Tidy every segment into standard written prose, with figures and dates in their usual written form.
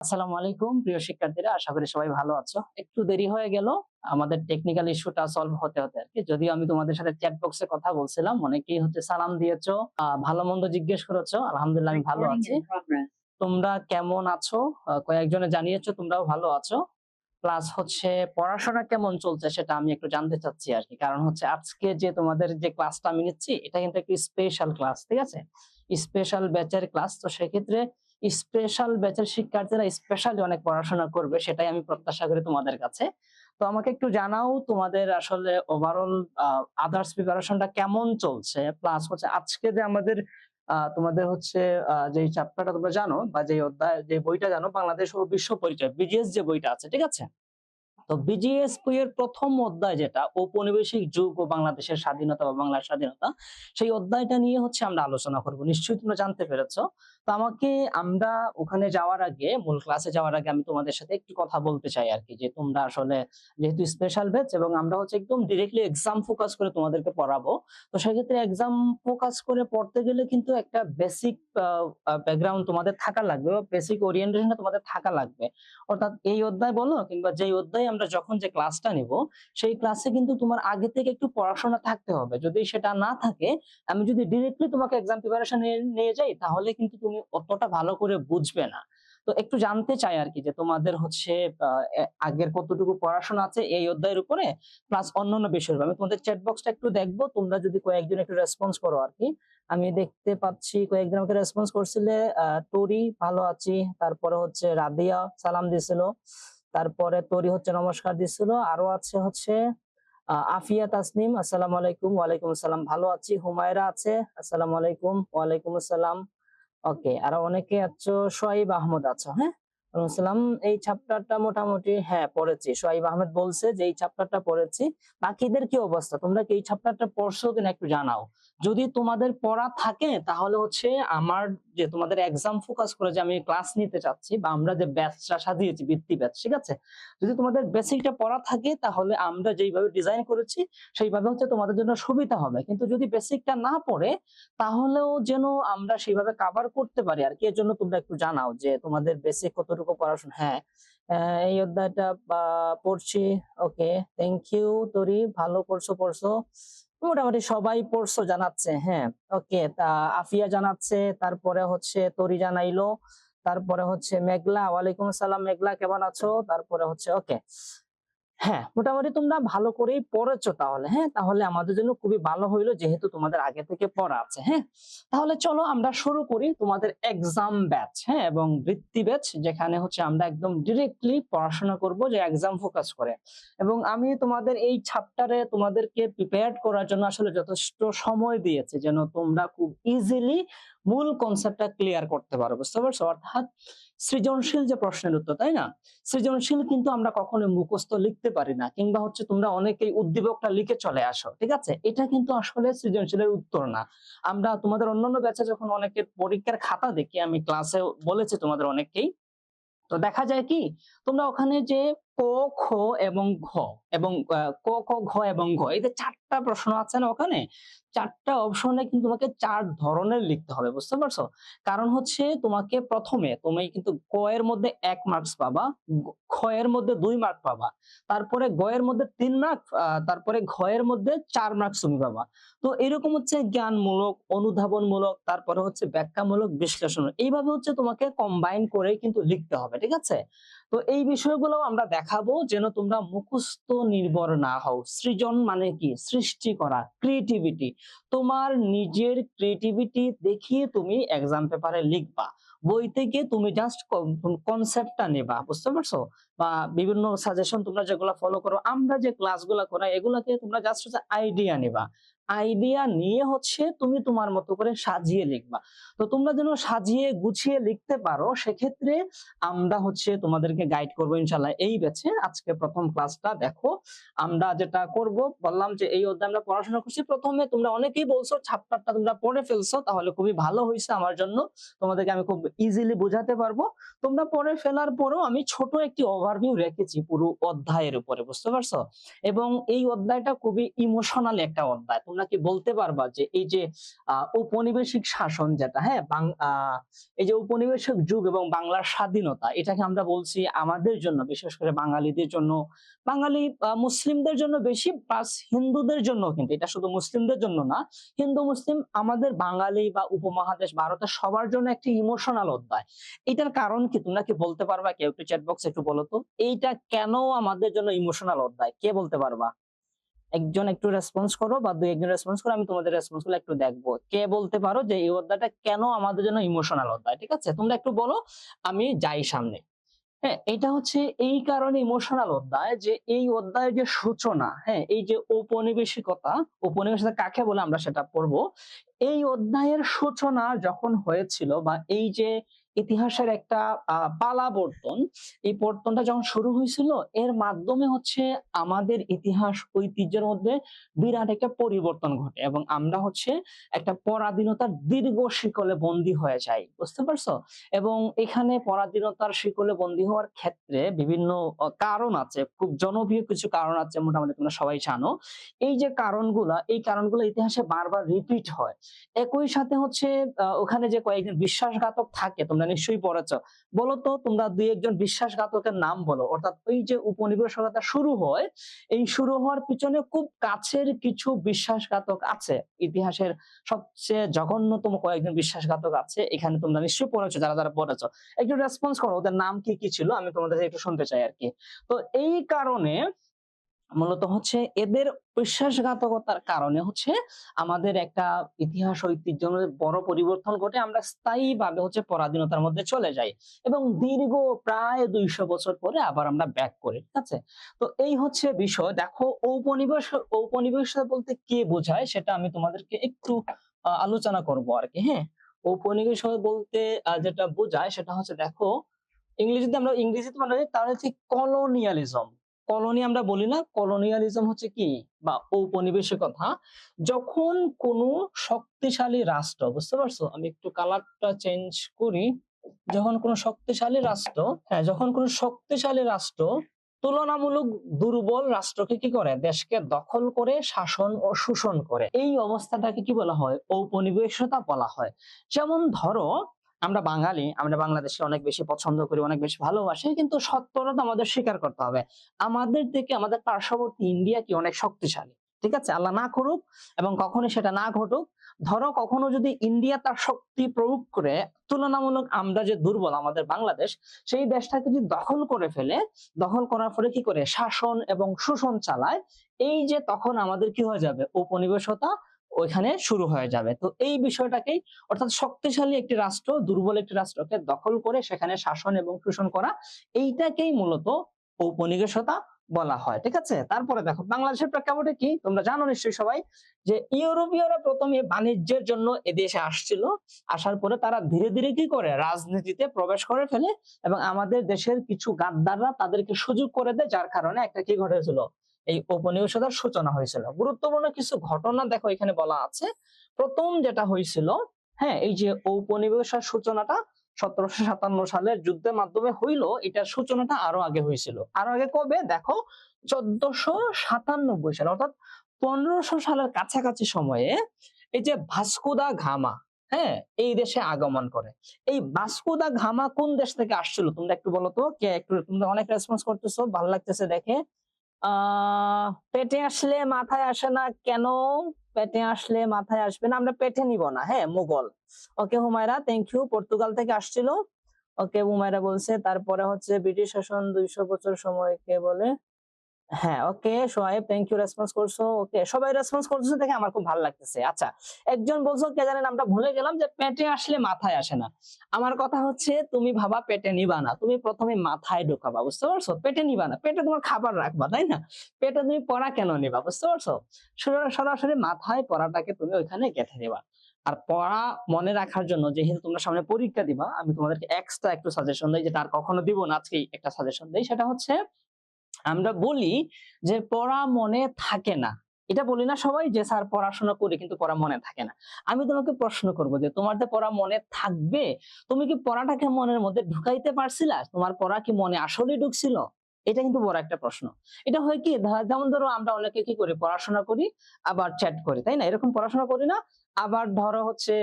আসসালামু আলাইকুম প্রিয় শিক্ষার্থীরা, আশা করি সবাই ভালো আছো। একটু দেরি হয়ে গেল আমাদের টেকনিক্যাল ইস্যুটা সলভ হতে হতে আর কি। যদিও আমি তোমাদের সাথে চ্যাট বক্সে কথা বলছিলাম, অনেকেই সালাম দিয়েছো, ভালো মন্দ জিজ্ঞেস করেছো। আলহামদুলিল্লাহ আমি ভালো আছি। তোমরা কেমন আছো? কয়েকজনে জানিয়েছো তোমরাও ভালো আছো। প্লাস পড়াশোনা কেমন চলছে সেটা আমি একটু জানতে চাচ্ছি আর কি। কারণ আজকে যে তোমাদের যে ক্লাসটা আমি নিচ্ছি এটা কিন্তু একটু স্পেশাল ক্লাস, ঠিক আছে? স্পেশাল ব্যাচের ক্লাস। তো সেক্ষেত্রে স্পেশাল ব্যাচের শিক্ষার্থীরা স্পেশালি অনেক পড়াশোনা করবে, সেটাই আমি প্রত্যাশা করি তোমাদের কাছে। তো আমাকে একটু জানাও তোমাদের আসলে ওভারঅল আদার্স প্রিপারেশনটা কেমন চলছে। প্লাস আজকে যে আমাদের তোমাদের যে চ্যাপ্টারটা তোমরা জানো বা যে অধ্যায় যে বইটা জানো, বাংলাদেশ ও বিশ্ব পরিচয় বিজিএস যে বইটা আছে, ঠিক আছে? তো বিজিএস বইয়ের প্রথম অধ্যায় যেটা ঔপনিবেশিক যুগ ও বাংলাদেশের স্বাধীনতা বা বাংলার স্বাধীনতা, সেই অধ্যায়টা নিয়ে আমরা আলোচনা করব। নিশ্চয়ই তোমরা জানতে পেরেছো। তো আমরা ওখানে যাওয়ার আগে, মূল ক্লাসে যাওয়ার আগে আমি তোমাদের সাথে একটু কথা বলতে চাই আর কি, যে তোমরা আসলে যেহেতু স্পেশাল ব্যাচ এবং আমরা একদম ডিরেক্টলি এক্সাম ফোকাস করে তোমাদেরকে পড়াবো। তো সেক্ষেত্রে এক্সাম ফোকাস করে পড়তে গেলে কিন্তু একটা বেসিক ব্যাকগ্রাউন্ড তোমাদের থাকা লাগবে বা বেসিক ওরিয়েন্টেশনটা তোমাদের থাকা লাগবে। অর্থাৎ এই অধ্যায় বলো কিংবা যেই অধ্যায়ে আমরা যখন যে ক্লাসটা নিব, সেই ক্লাসে কিন্তু তোমার আগে থেকে একটু পড়াশোনা থাকতে হবে। যদি সেটা না থাকে, আমি যদি ডিরেক্টলি তোমাকে এক্সাম প্রিপারেশন নিয়ে যাই, তাহলে কিন্তু তুমি অতটা ভালো করে বুঝবে না। তো একটু জানতে চাই আর কি, যে তোমাদের আগের কতটুকু পড়াশোনা আছে এই অধ্যায়ের উপরে, প্লাস অন্যান্য বিষয়ের উপর। আমি তোমাদের চ্যাট বক্সটা একটু দেখবো, তোমরা যদি কয়েকজন একটু রেসপন্স করো আর কি। আমি দেখতে পাচ্ছি কয়েকজন আমাকে রেসপন্স করছিলে। তোরি ভালো আছি, তারপরে রাদিয়া সালাম দিছিল, তারপরে তোরি নমস্কার দিছিল, আরো আছে আফিয়া তাসনিম আসসালামু আলাইকুম। ওয়ালাইকুম আসসালাম, ভালো আছি। হুমায়রা আছে, আসসালামু আলাইকুম। ওয়ালাইকুম আসসালাম। ওকে, আরো অনেকে আছো। সোহাইব আহমদ আছো, হ্যাঁ। ওয়ালাইকুম আসসালাম। এই চ্যাপ্টারটা মোটামুটি হ্যাঁ পড়েছি, সোহাইব আহমেদ বলছে যে এই চ্যাপ্টারটা পড়েছি। বাকিদের কি অবস্থা, তোমরা কি এই চ্যাপ্টারটা পড়ছো কিনা একটু জানাও। যদি তোমাদের পড়া থাকে তাহলে আমার যে তোমাদের এক্সাম ফোকাস করে যে আমি ক্লাস নিতে চাচ্ছি, বা আমরা যে ব্যাচটা সাজিয়েছি বৃত্তি ব্যাচ, ঠিক আছে? যদি তোমাদের বেসিকটা পড়া থাকে তাহলে আমরা যেইভাবে ডিজাইন করেছি সেইভাবে তোমাদের জন্য সুবিধা হবে। কিন্তু যদি বেসিকটা না পড়ে, তাহলেও যেন আমরা সেইভাবে কভার করতে পারি আর কি। এর জন্য তোমরা একটু জানাও যে তোমাদের বেসিক কতটুকু পড়াশোনা। হ্যাঁ, এই অধ্যায়টা পড়ছি। ওকে, থ্যাংক ইউ তরি, ভালো পড়ছো। মোটামুটি সবাই পড়ছো জানাচ্ছে, হ্যাঁ। ওকে, তা আফিয়া জানাচ্ছে, তারপরে তরি জানাইলো, তারপরে মেঘলা, ওয়ালাইকুম আসসালাম মেঘলা, কেমন আছো? তারপরে ওকে, হ্যাঁ, মোটামুটি তোমরা ভালো করেই পড়েছো তাহলে। হ্যাঁ, তাহলে আমাদের জন্য খুবই ভালো হইলো, যেহেতু তোমাদের আগে থেকে পড়া আছে। হ্যাঁ, তাহলে চলো আমরা শুরু করি তোমাদের এক্সাম ব্যাচ, হ্যাঁ, এবং বৃত্তি ব্যাচ, যেখানে আমরা একদম ডিরেক্টলি পড়াশোনা করব, যে এক্সাম ফোকাস করে। এবং আমি তোমাদের এই চ্যাপ্টারে তোমাদেরকে প্রিপেয়ার করার জন্য আসলে যথেষ্ট সময় দিয়েছি, যেন তোমরা খুব ইজিলি মূল কনসেপ্টটা ক্লিয়ার করতে পারো। বুঝতে পারছো? অর্থাৎ সৃজনশীল যে প্রশ্নের উত্তর, তাই না? সৃজনশীল কিন্তু আমরা কখনো মুখস্থ লিখতে পারি না, কিংবা তোমরা অনেকেই উদ্দীপকটা লিখে চলে আসো, ঠিক আছে? এটা কিন্তু আসলে সৃজনশীলের উত্তর না। আমরা তোমাদের অন্যান্য ব্যাচে যখন অনেকের পরীক্ষার খাতা দেখি, আমি ক্লাসে বলেছি তোমাদের অনেককেই, তো দেখা যায় কি তোমরা ওখানে যে ক, খ এবং ঘ এবং ক, খ, ঘ এবং ঘ, এই যে 4টা প্রশ্ন আছে না ওখানে, 4টা অপশনে কিন্তু তোমাকে 4 ধরনের লিখতে হবে। বুঝতে পারছো? কারণ তোমাকে প্রথমে তুমি কিন্তু ক এর মধ্যে 1 মার্কস পাবা, খ এর মধ্যে 2 মার্ক পাবা, তারপরে গ এর মধ্যে 3 মার্ক, তারপরে ঘ এর মধ্যে 4 মার্কস তুমি পাবা। তো এরকম জ্ঞানমূলক, অনুধাবনমূলক, তারপরে ব্যাখ্যামূলক, বিশ্লেষণ, এইভাবে তোমাকে কম্বাইন করে কিন্তু লিখতে হবে, ঠিক আছে? তো এই বিষয়গুলো আমরা দেখাবো, যেন তোমরা মুখস্থ নির্ভর না হও। সৃজন মানে কি? সৃষ্টি করা, ক্রিয়েটিভিটি। তোমার নিজের ক্রিয়েটিভিটি দেখিয়ে তুমি এক্সাম পেপারে লিখবা। বই থেকে তুমি জাস্ট কনসেপ্টটা নেবা। বুঝতে পারছো? বা বিভিন্ন সাজেশন তোমরা যেগুলো ফলো করো, আমরা যে ক্লাসগুলো করাই, এগুলাকে তোমরা জাস্ট আইডিয়া নেবা। আইডিয়া নিয়ে তুমি তোমার মতো করে সাজিয়ে লিখবা। তো তোমরা যেন সাজিয়ে গুছিয়ে লিখতে পারো, সেক্ষেত্রে আমরা তোমাদেরকে গাইড করবো ইনশাআল্লাহ এই ব্যাচে। আজকে প্রথম ক্লাসটা দেখো। আমরা যেটা করব, বললাম যে এই অধ্যায়ে আমরা পড়াশোনা করছি। প্রথমে তোমরা অনেকেই বলছো চ্যাপ্টারটা তোমরা পড়ে ফেলছো, তাহলে খুবই ভালো হয়েছে আমার জন্য। তোমাদেরকে আমি খুব ইজিলি বোঝাতে পারবো। তোমরা পড়ে ফেলার পরেও আমি ছোট একটি ওভারভিউ রেখেছি পুরো অধ্যায়ের উপরে। বুঝতে পারছো? এবং এই অধ্যায়টা খুবই ইমোশনাল একটা অধ্যায়। তোমরা তোমরা কি বলতে পারবা যে এই যে ঔপনিবেশিক শাসন যেটা, হ্যাঁ, এই যে ঔপনিবেশিক যুগ এবং বাংলার স্বাধীনতা, এটাকে আমরা বলছি আমাদের জন্য, বিশেষ করে বাঙালিদের জন্য, বাঙালি মুসলিমদের জন্য বেশি, প্লাস হিন্দুদের জন্য, কিন্তু এটা শুধু মুসলিমদের জন্য না, হিন্দু মুসলিম আমাদের বাঙালি বা উপমহাদেশ ভারতের সবার জন্য একটি ইমোশনাল অধ্যায়। এটার কারণ কি তোমরা কি বলতে পারবা? কেউ একটু চ্যাট বক্সে একটু বলো তো, এইটা কেন আমাদের জন্য ইমোশনাল অধ্যায়, কে বলতে পারবা? একজন একটু রেসপন্স করো বা দুই একজন রেসপন্স করো, আমি তোমাদের রেসপন্স গুলো একটু দেখবো, কে বলতে পারো যে এই অধ্যায়টা কেন আমাদের জন্য ইমোশনাল অধ্যায়। ঠিক আছে, তোমরা একটু বলো, আমি যাই সামনে। হ্যাঁ, এটা হচ্ছে এই কারণে ইমোশনাল অধ্যায় যে এই অধ্যায়ের যে সূচনা, হ্যাঁ, এই যে ঔপনিবেশিকতা, ঔপনিবেশিকতা কাকে বলে আমরা সেটা পড়বো। এই অধ্যায়ের সূচনা যখন হয়েছিল, বা এই যে ইতিহাসের একটা পালাবর্তন, এই পর্তনটা যখন শুরু হয়েছিল, এর মাধ্যমে হচ্ছে আমাদের ইতিহাস ঐতিহ্যের মধ্যে বিরাট একটা পরিবর্তন ঘটে এবং আমরা হচ্ছে একটা পরাধীনতার দীর্ঘ শিকলে বন্দী হয়ে যাই, বুঝতে পারছো? এবং এখানে পরাধীনতার শিকলে বন্দী হওয়ার ক্ষেত্রে বিভিন্ন কারণ আছে, খুব জনপ্রিয় কিছু কারণ আছে, মোটামুটি তোমরা সবাই জানো। এই যে কারণগুলা, এই কারণগুলো ইতিহাসে বারবার রিপিট হয়। একই সাথে হচ্ছে ওখানে যে কয়েকজন বিশ্বাসঘাতক থাকে, তোমরা নিশ্চয়ই পড়েছো। বলো তো তোমরা দুই একজন বিশ্বাসঘাতকের নাম বলো। অর্থাৎ ওই যে উপনিবেশিকতা শুরু হয়, এই শুরু হওয়ার পিছনে খুব কাছের কিছু বিশ্বাসঘাতক আছে। ইতিহাসের সবচেয়ে জঘন্যতম কয়েকজন বিশ্বাসঘাতক আছে, এখানে তোমরা নিশ্চয়ই পড়েছো, যারা যারা পড়েছো একটু রেসপন্স করো, ওদের নাম কি কি ছিল, আমি তোমাদের একটু শুনতে চাই আর কি। তো এই কারণে মূলত হচ্ছে এদের বিশ্বাসঘাতকতার কারণে হচ্ছে আমাদের একটা ইতিহাস ঐতিহ্যের মধ্যে বড় পরিবর্তন ঘটে, আমরা স্থায়ীভাবে হচ্ছে পরাধীনতার মধ্যে চলে যাই এবং দীর্ঘ প্রায় 200 বছর পরে আবার আমরা ব্যাক করি। ঠিক আছে, তো এই হচ্ছে বিষয়। দেখো, ঔপনিবেশিকতা বলতে কি বোঝায় সেটা আমি তোমাদেরকে একটু আলোচনা করব আর কি। হ্যাঁ, ঔপনিবেশিকতা বলতে যেটা বোঝায় সেটা হচ্ছে, দেখো, ইংরেজিতে মানে তাহলে হচ্ছে কলোনিয়ালিজম। কলোনি আমরা বলি না, কলোনিয়ালিজম হচ্ছে কি, বা ঔপনিবেশিকতা, যখন কোনো শক্তিশালী রাষ্ট্র, বুঝতে পারছো, আমি একটু কালারটা চেঞ্জ করি, যখন কোনো শক্তিশালী রাষ্ট্র, হ্যাঁ, যখন কোনো শক্তিশালী রাষ্ট্র তুলনামূলক দুর্বল রাষ্ট্রকে কি করে, দেশকে দখল করে শাসন ও শোষণ করে, এই অবস্থাটাকে কি বলা হয়, ঔপনিবেশিকতা বলা হয়। যেমন ধরো, আমরা বাঙালি, আমরা বাংলাদেশে অনেক বেশি পছন্দ করি, অনেক বেশি ভালোবাসি, কিন্তু সত্যটা তো আমাদের স্বীকার করতে হবে, আমাদের থেকে আমাদের পার্শ্ববর্তী ইন্ডিয়া কি অনেক শক্তিশালী। ঠিক আছে, আল্লাহ না করুক এবং কখনোই সেটা না ঘটুক। ধরো কখনো যদি ইন্ডিয়া তার শক্তি প্রয়োগ করে তুলনামূলক আমরা যে দুর্বল আমাদের বাংলাদেশ, সেই দেশটাকে যদি দখল করে ফেলে, দখল করার পরে কি করে শাসন এবং শোষণ চালায়, এই যে তখন আমাদের কি হয়ে যাবে, ঔপনিবেশিকতা ওইখানে শুরু হয়ে যাবে। তো এই বিষয়টাকেই, অর্থাৎ শক্তিশালী একটি রাষ্ট্র দুর্বল একটি রাষ্ট্রকে দখল করে সেখানে শাসন এবং শোষণ করা, এইটাকেই মূলত ঔপনিবেশিকতা বলা হয়। ঠিক আছে, তারপরে দেখো বাংলাদেশের প্রেক্ষাপটে কি, তোমরা জানো নিশ্চয়ই সবাই যে ইউরোপীয়রা প্রথমে বাণিজ্যের জন্য এদেশে আসছিল, আসার পরে তারা ধীরে ধীরে কি করে রাজনীতিতে প্রবেশ করে ফেলে এবং আমাদের দেশের কিছু গাদ্দাররা তাদেরকে সুযোগ করে দেয়, যার কারণে একটা কি ঘটেছিল, এই ঔপনিবেশিকতার সূচনা হয়েছিল। গুরুত্বপূর্ণ কিছু ঘটনা দেখো এখানে বলা আছে। প্রথম যেটা হয়েছিল, হ্যাঁ, এই যে ঔপনিবেশিকতার সূচনাটা 1757 সালের যুদ্ধের মাধ্যমে হইলো, এটার সূচনাটা আরো আগে হয়েছিল। আরো আগে কবে দেখো, 1497 সালে, অর্থাৎ 1500 সালের কাছাকাছি সময়ে এই যে ভাস্কো দা গামা, হ্যাঁ, এই দেশে আগমন করে। এই ভাস্কো দা গামা কোন দেশ থেকে আসছিল তোমরা একটু বলো তো, কে একটু, তোমরা অনেক রেসপন্স করতেছো, ভালো লাগতেছে দেখে। পেটে আসলে মাথায় আসে না কেন? পেটে আসলে মাথায় আসবে না, আমরা পেটে নিব না, হ্যাঁ, মুঘল। ওকে হুমায়রা, থ্যাংক ইউ, পর্তুগাল থেকে আসছিল। ওকে, হুমায়রা বলছে। তারপরে হচ্ছে ব্রিটিশ শাসন 200 বছর সময়কে বলে। হ্যাঁ, ওকে সোহাইব, থ্যাংক ইউ, রেসপন্স করছো। ওকে, সবাই রেসপন্স করতেছে দেখে আমার খুব ভালো লাগতেছে। আচ্ছা, একজন বলছো, কে জানেন, আমরা ভুলে গেলাম যে পেটে আসলে মাথায় আসে না। আমার কথা হচ্ছে, তুমি ভাবা পেটে নিবা না, তুমি প্রথমে মাথায় ঢোকাবা, বুঝতে পারছো? পেটে নিবা না, পেটে তোমার খাবার রাখবা, তাই না? পেটে তুমি পড়া কেন নিবা, বুঝতে পারছো? সরাসরি মাথায় পড়াটাকে তুমি ওইখানে গেঁথে দিবা। আর পড়া মনে রাখার জন্য যেহেতু তোমরা সামনে পরীক্ষা দিবা, আমি তোমাদেরকে এক্সট্রা একটু সাজেশন দিই, যেটা আর কখনো দিব না, আজকেই একটা সাজেশন দিই। সেটা হচ্ছে, আমরা বলি যে পড়া মনে থাকে না, এটা বলি না সবাই যে স্যার পড়াশোনা করি কিন্তু পড়া মনে থাকে না। আমি তোমাকে প্রশ্ন করব যে তোমার যে পড়া মনে থাকবে, তুমি কি পড়াটাকে মনের মধ্যে ঢুকাইতে পারছিলা? তোমার পড়া কি মনে আসলেই ঢুকছিল? এটা কিন্তু বড় একটা প্রশ্ন। এটা হয় কি যেমন ধরো আমরা অনেকে কি করি পড়াশোনা করি আবার চ্যাট করি, তাই না? এরকম পড়াশোনা করি না? আবার ধরো হচ্ছে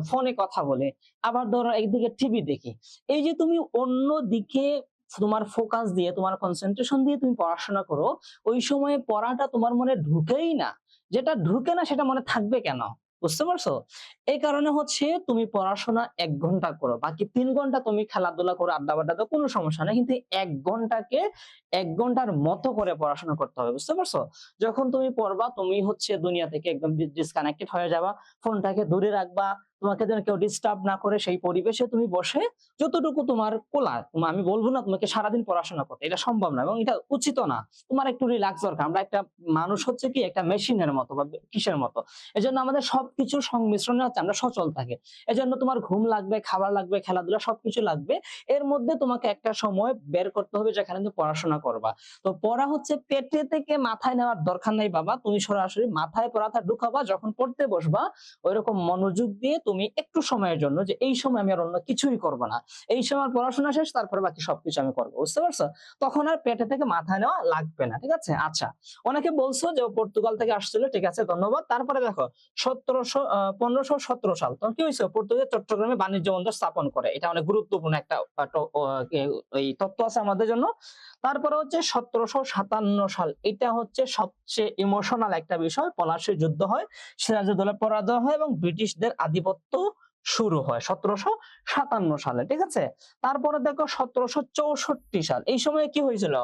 ফোনে কথা বলে, আবার ধরো একদিকে টিভি দেখি। এই যে তুমি অন্য দিকে তোমার ফোকাস দিয়ে তোমার কনসেনট্রেশন দিয়ে তুমি পড়াশোনা করো, ওই সময়ে পড়াটা তোমার মনে ঢুকেই না। যেটা ঢুকে না সেটা মনে থাকবে কেন? বুঝতে পারছো? এই কারণে হচ্ছে তুমি পড়াশোনা ১ ঘন্টা করো। বাকি ৩ ঘন্টা তুমি খেলাধুলা করো, আড্ডা-বাড্ডা দাও, কোনো সমস্যা নাই। কিন্তু ১ ঘন্টাকে ১ ঘন্টার মতো করে পড়াশোনা করতে হবে। বুঝতে পারছো? যখন তুমি পড়বা তুমি হচ্ছে দুনিয়া থেকে একদম ডিসকানেক্টেড হয়ে যাবা। ফোনটাকে দূরে রাখবা। তোমাকে যেন কেউ ডিস্টার্ব না করে সেই পরিবেশে তুমি বসে যতটুকু তোমার কোলার, আমি বলব না তোমাকে সারাদিন পড়াশোনা করতে। এটা সম্ভব না এবং এটা উচিতও না। তোমার একটু রিল্যাক্স দরকার। আমরা একটা মানুষ হচ্ছে কি একটা মেশিনের মতো বা কিসের মতো। এজন্য আমাদের সবকিছুর সংমিশ্রণে হচ্ছে আমরা সচল থাকি। এজন্য তোমার ঘুম লাগবে, খাবার লাগবে, খেলাধুলা সবকিছু লাগবে। এর মধ্যে তোমাকে একটা সময় বের করতে হবে যেখানে তুমি পড়াশোনা করবা। তো পড়া হচ্ছে পেটে থেকে মাথায় নেওয়ার দরকার নাই বাবা। তুমি সরাসরি মাথায় পড়াটা ঢুকাবা, যখন পড়তে বসবা ঐরকম মনোযোগ দিয়ে তুমি একটু সময়ের জন্য যে এই সময় আমি আর অন্য কিছুই করব না। এই সময় আমার পড়াশোনা শেষ, তারপরে বাকি সবকিছু আমি করব। বুঝতে পারছো? তখন আর পেটে থেকে মাথায় নেওয়া লাগবে না। ঠিক আছে? আচ্ছা। অনেকে বলছো যে ও পর্তুগাল থেকে আসছিল। ঠিক আছে, ধন্যবাদ। তারপরে দেখো 1517 সাল তখন কি হয়েছে? পর্তুগাল চট্টগ্রামে বাণিজ্য বন্দর স্থাপন করে। এটা অনেক গুরুত্বপূর্ণ একটা এই তথ্য আছে আমাদের জন্য। তারপরে হচ্ছে 1757 সাল, এটা হচ্ছে সবচেয়ে ইমোশনাল একটা বিষয়। পলাশীর যুদ্ধ হয়, সিরাজউদ্দৌলা পরাজয় হয় এবং ব্রিটিশদের আধিপত্য শুরু হয় 1757 সালে। ঠিক আছে? তারপরে দেখো 1764 সাল, এই সময়ে কি হয়েছিল?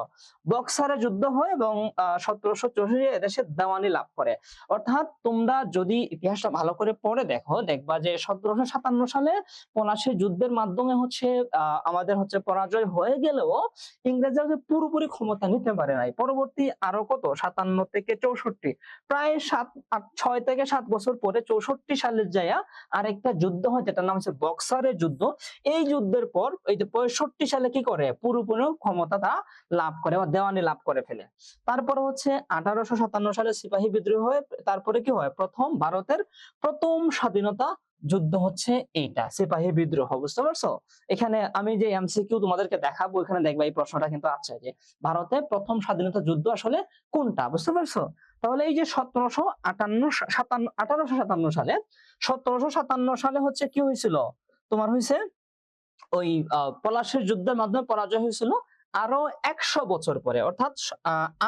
বক্সারে যুদ্ধ হয় এবং 1764 এদেশে দেওয়ানি লাভ করে। অর্থাৎ তোমরা যদি ইতিহাসটা ভালো করে পড়ে দেখো, দেখবা যে 1757 সালে পলাশীর যুদ্ধের মাধ্যমে হচ্ছে আমাদের হচ্ছে পরাজয় হয়ে গেলেও ইংরেজরা যে পুরোপুরি ক্ষমতা নিতে পারে নাই। পরবর্তী আরো কত 57 থেকে 64 প্রায় 6 থেকে 7 বছর পরে 64 সালের যায়া আরেকটা যুদ্ধ হয় যেটার নাম হচ্ছে বক্সারের যুদ্ধ। এই যুদ্ধের পর এই যে 65 সালে কি করে পুরোপুরি ক্ষমতাটা লাভ করে বা দেওয়ানি লাভ করে ফেলে। তারপরে হচ্ছে 1857 সালে সিপাহী বিদ্রোহ হয়। তারপরে কি হয়? ভারতের প্রথম স্বাধীনতা যুদ্ধ হচ্ছে এইটা, সিপাহী বিদ্রোহ। বুঝতে পারছো? এখানে আমি যে এমসিকিউ তোমাদেরকে দেখাবো, এখানে দেখবা এই প্রশ্নটা কিন্তু আছে যে ভারতের প্রথম স্বাধীনতা যুদ্ধ আসলে কোনটা। বুঝতে পারছো? তাহলে এই যে 1857 সালে 1757 সালে হচ্ছে কি হয়েছিল? তোমার হয়েছে ওই পলাশীর যুদ্ধের মাধ্যমে পরাজয় হয়েছিল। আরো ১০০ বছর পরে অর্থাৎ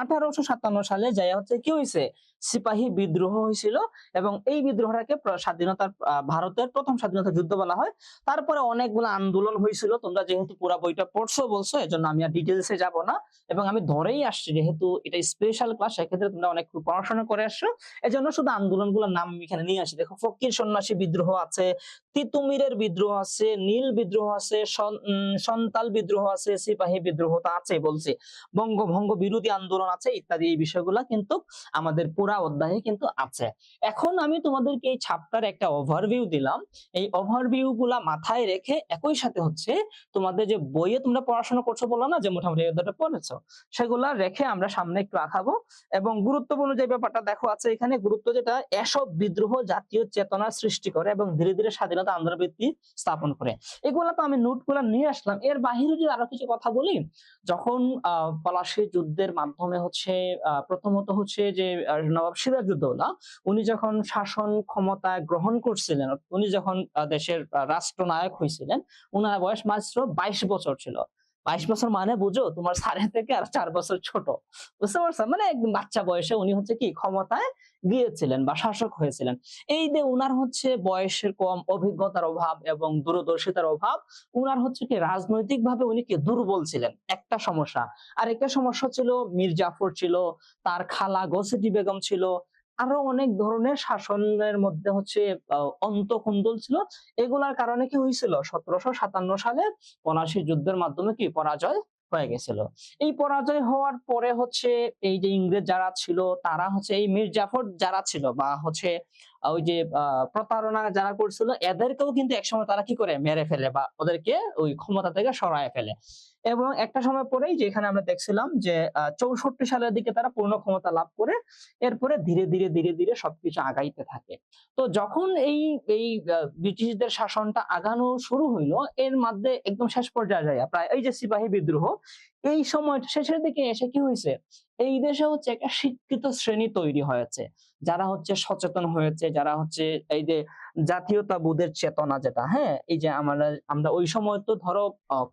1857 সালে যাইয়া হচ্ছে কি হয়েছে? সিপাহী বিদ্রোহ হয়েছিল এবং এই বিদ্রোহটাকে স্বাধীনতার ভারতের প্রথম স্বাধীনতা যুদ্ধ বলা হয়। তারপরে অনেকগুলো আন্দোলন হয়েছিল। তোমরা যেহেতু পুরা বইটা পড়ছো বলছো, এজন্য আমি আর ডিটেইলসে যাব না এবং আমি ধরেই আসছি যেহেতু এটা স্পেশাল ক্লাস, সেক্ষেত্রে তোমরা অনেক পড়াশোনা করে আসছো। এজন্য শুধু আন্দোলনগুলোর নাম আমি এখানে নিয়ে আসি। দেখো, ফকির সন্ন্যাসী বিদ্রোহ আছে, তিতুমিরের বিদ্রোহ আছে, নীল বিদ্রোহ আছে, সন্তাল বিদ্রোহ আছে, সিপাহী বিদ্রোহ তো আছে বলছি, বঙ্গভঙ্গ বিরোধী আন্দোলন আছে ইত্যাদি। এই বিষয়গুলা কিন্তু আমাদের পুরা অধ্যায়ে কিন্তু আছে। এখন আমি তোমাদেরকে এই চ্যাপ্টার একটা ওভারভিউ দিলাম। এই ওভারভিউ গুলা মাথায় রেখে একই সাথে হচ্ছে তোমাদের যে বইয়ে তোমরা পড়াশোনা করছো বললো না যে মোটামুটি এতটা পড়েছো, সেগুলা রেখে আমরা সামনে একটু আগাবো। এবং গুরুত্বপূর্ণ যে ব্যাপারটা দেখো আছে এখানে, গুরুত্ব যেটা, এসব বিদ্রোহ জাতীয় চেতনা সৃষ্টি করে এবং ধীরে ধীরে স্বাধীনতা আন্দোলন ভিত্তি স্থাপন করে। এগুলা তো আমি নোটগুলা নিয়ে আসলাম। এর বাহিরে যদি আরো কিছু কথা বলি, যখন পলাশী যুদ্ধের মাধ্যমে হচ্ছে প্রথমত হচ্ছে যে নবাব সিরাজউদ্দৌলা উনি যখন শাসন ক্ষমতা গ্রহণ করছিলেন, উনি যখন দেশের রাষ্ট্রনায়ক হয়েছিলেন, উনার বয়স মাত্র 22 বছর ছিল। 22 বছর মানে বুঝো, তোমার স্যারের থেকে আর 4 বছর ছোট। বুঝতে পারছো? মানে একদম বাচ্চা বয়সে উনি হচ্ছে কি ক্ষমতায় গিয়েছিলেন বা শাসক হয়েছিলেন। এই যে উনার হচ্ছে বয়সের কম, অভিজ্ঞতার অভাব এবং দূরদর্শিতার অভাব, উনার হচ্ছে কি রাজনৈতিক ভাবে উনি কি দুর্বল ছিলেন, একটা সমস্যা। আর একটা সমস্যা ছিল মীর জাফর ছিল, তার খালা গসেটি বেগম ছিল, আরো অনেক ধরনের শাসনের মধ্যে হচ্ছে অন্তঃকুন্দল ছিল। এগুলার কারণে কি হয়েছিল? 1757 সালে পলাশী যুদ্ধের মাধ্যমে কি পরাজয় হয়ে গেছিল। এই পরাজয় হওয়ার পরে হচ্ছে এই যে ইংরেজ যারা ছিল, তারা হচ্ছে এই মীর জাফর যারা ছিল বা হচ্ছে ওই যে প্রতারণা যারা করছিল, এদেরকেও কিন্তু একসময় তারা কি করে মেরে ফেলে বা ওদেরকে ওই ক্ষমতা থেকে সরায় ফেলে। এবং একটা সময় পরেই যেখানে আমরা দেখছিলাম যে 64 সালের দিকে তারা পূর্ণ ক্ষমতা লাভ করে এরপরে ধীরে ধীরে সবকিছু আগাইতে থাকে। তো যখন এই এই ব্রিটিশদের শাসনটা আগানো শুরু হইলো, এর মধ্যে একদম শেষ পর্যায়ে যায় প্রায় এই যে সিপাহী বিদ্রোহ, এই সময়টা শেষের দিকে এসে কি হয়েছে, এই দেশে হচ্ছে একটা শিক্ষিত শ্রেণী তৈরি হয়েছে, যারা হচ্ছে সচেতন হয়েছে, যারা হচ্ছে এই যে জাতীয়তাবোধের চেতনা যেটা, হ্যাঁ, এই যে আমরা ওই সময় তো ধরো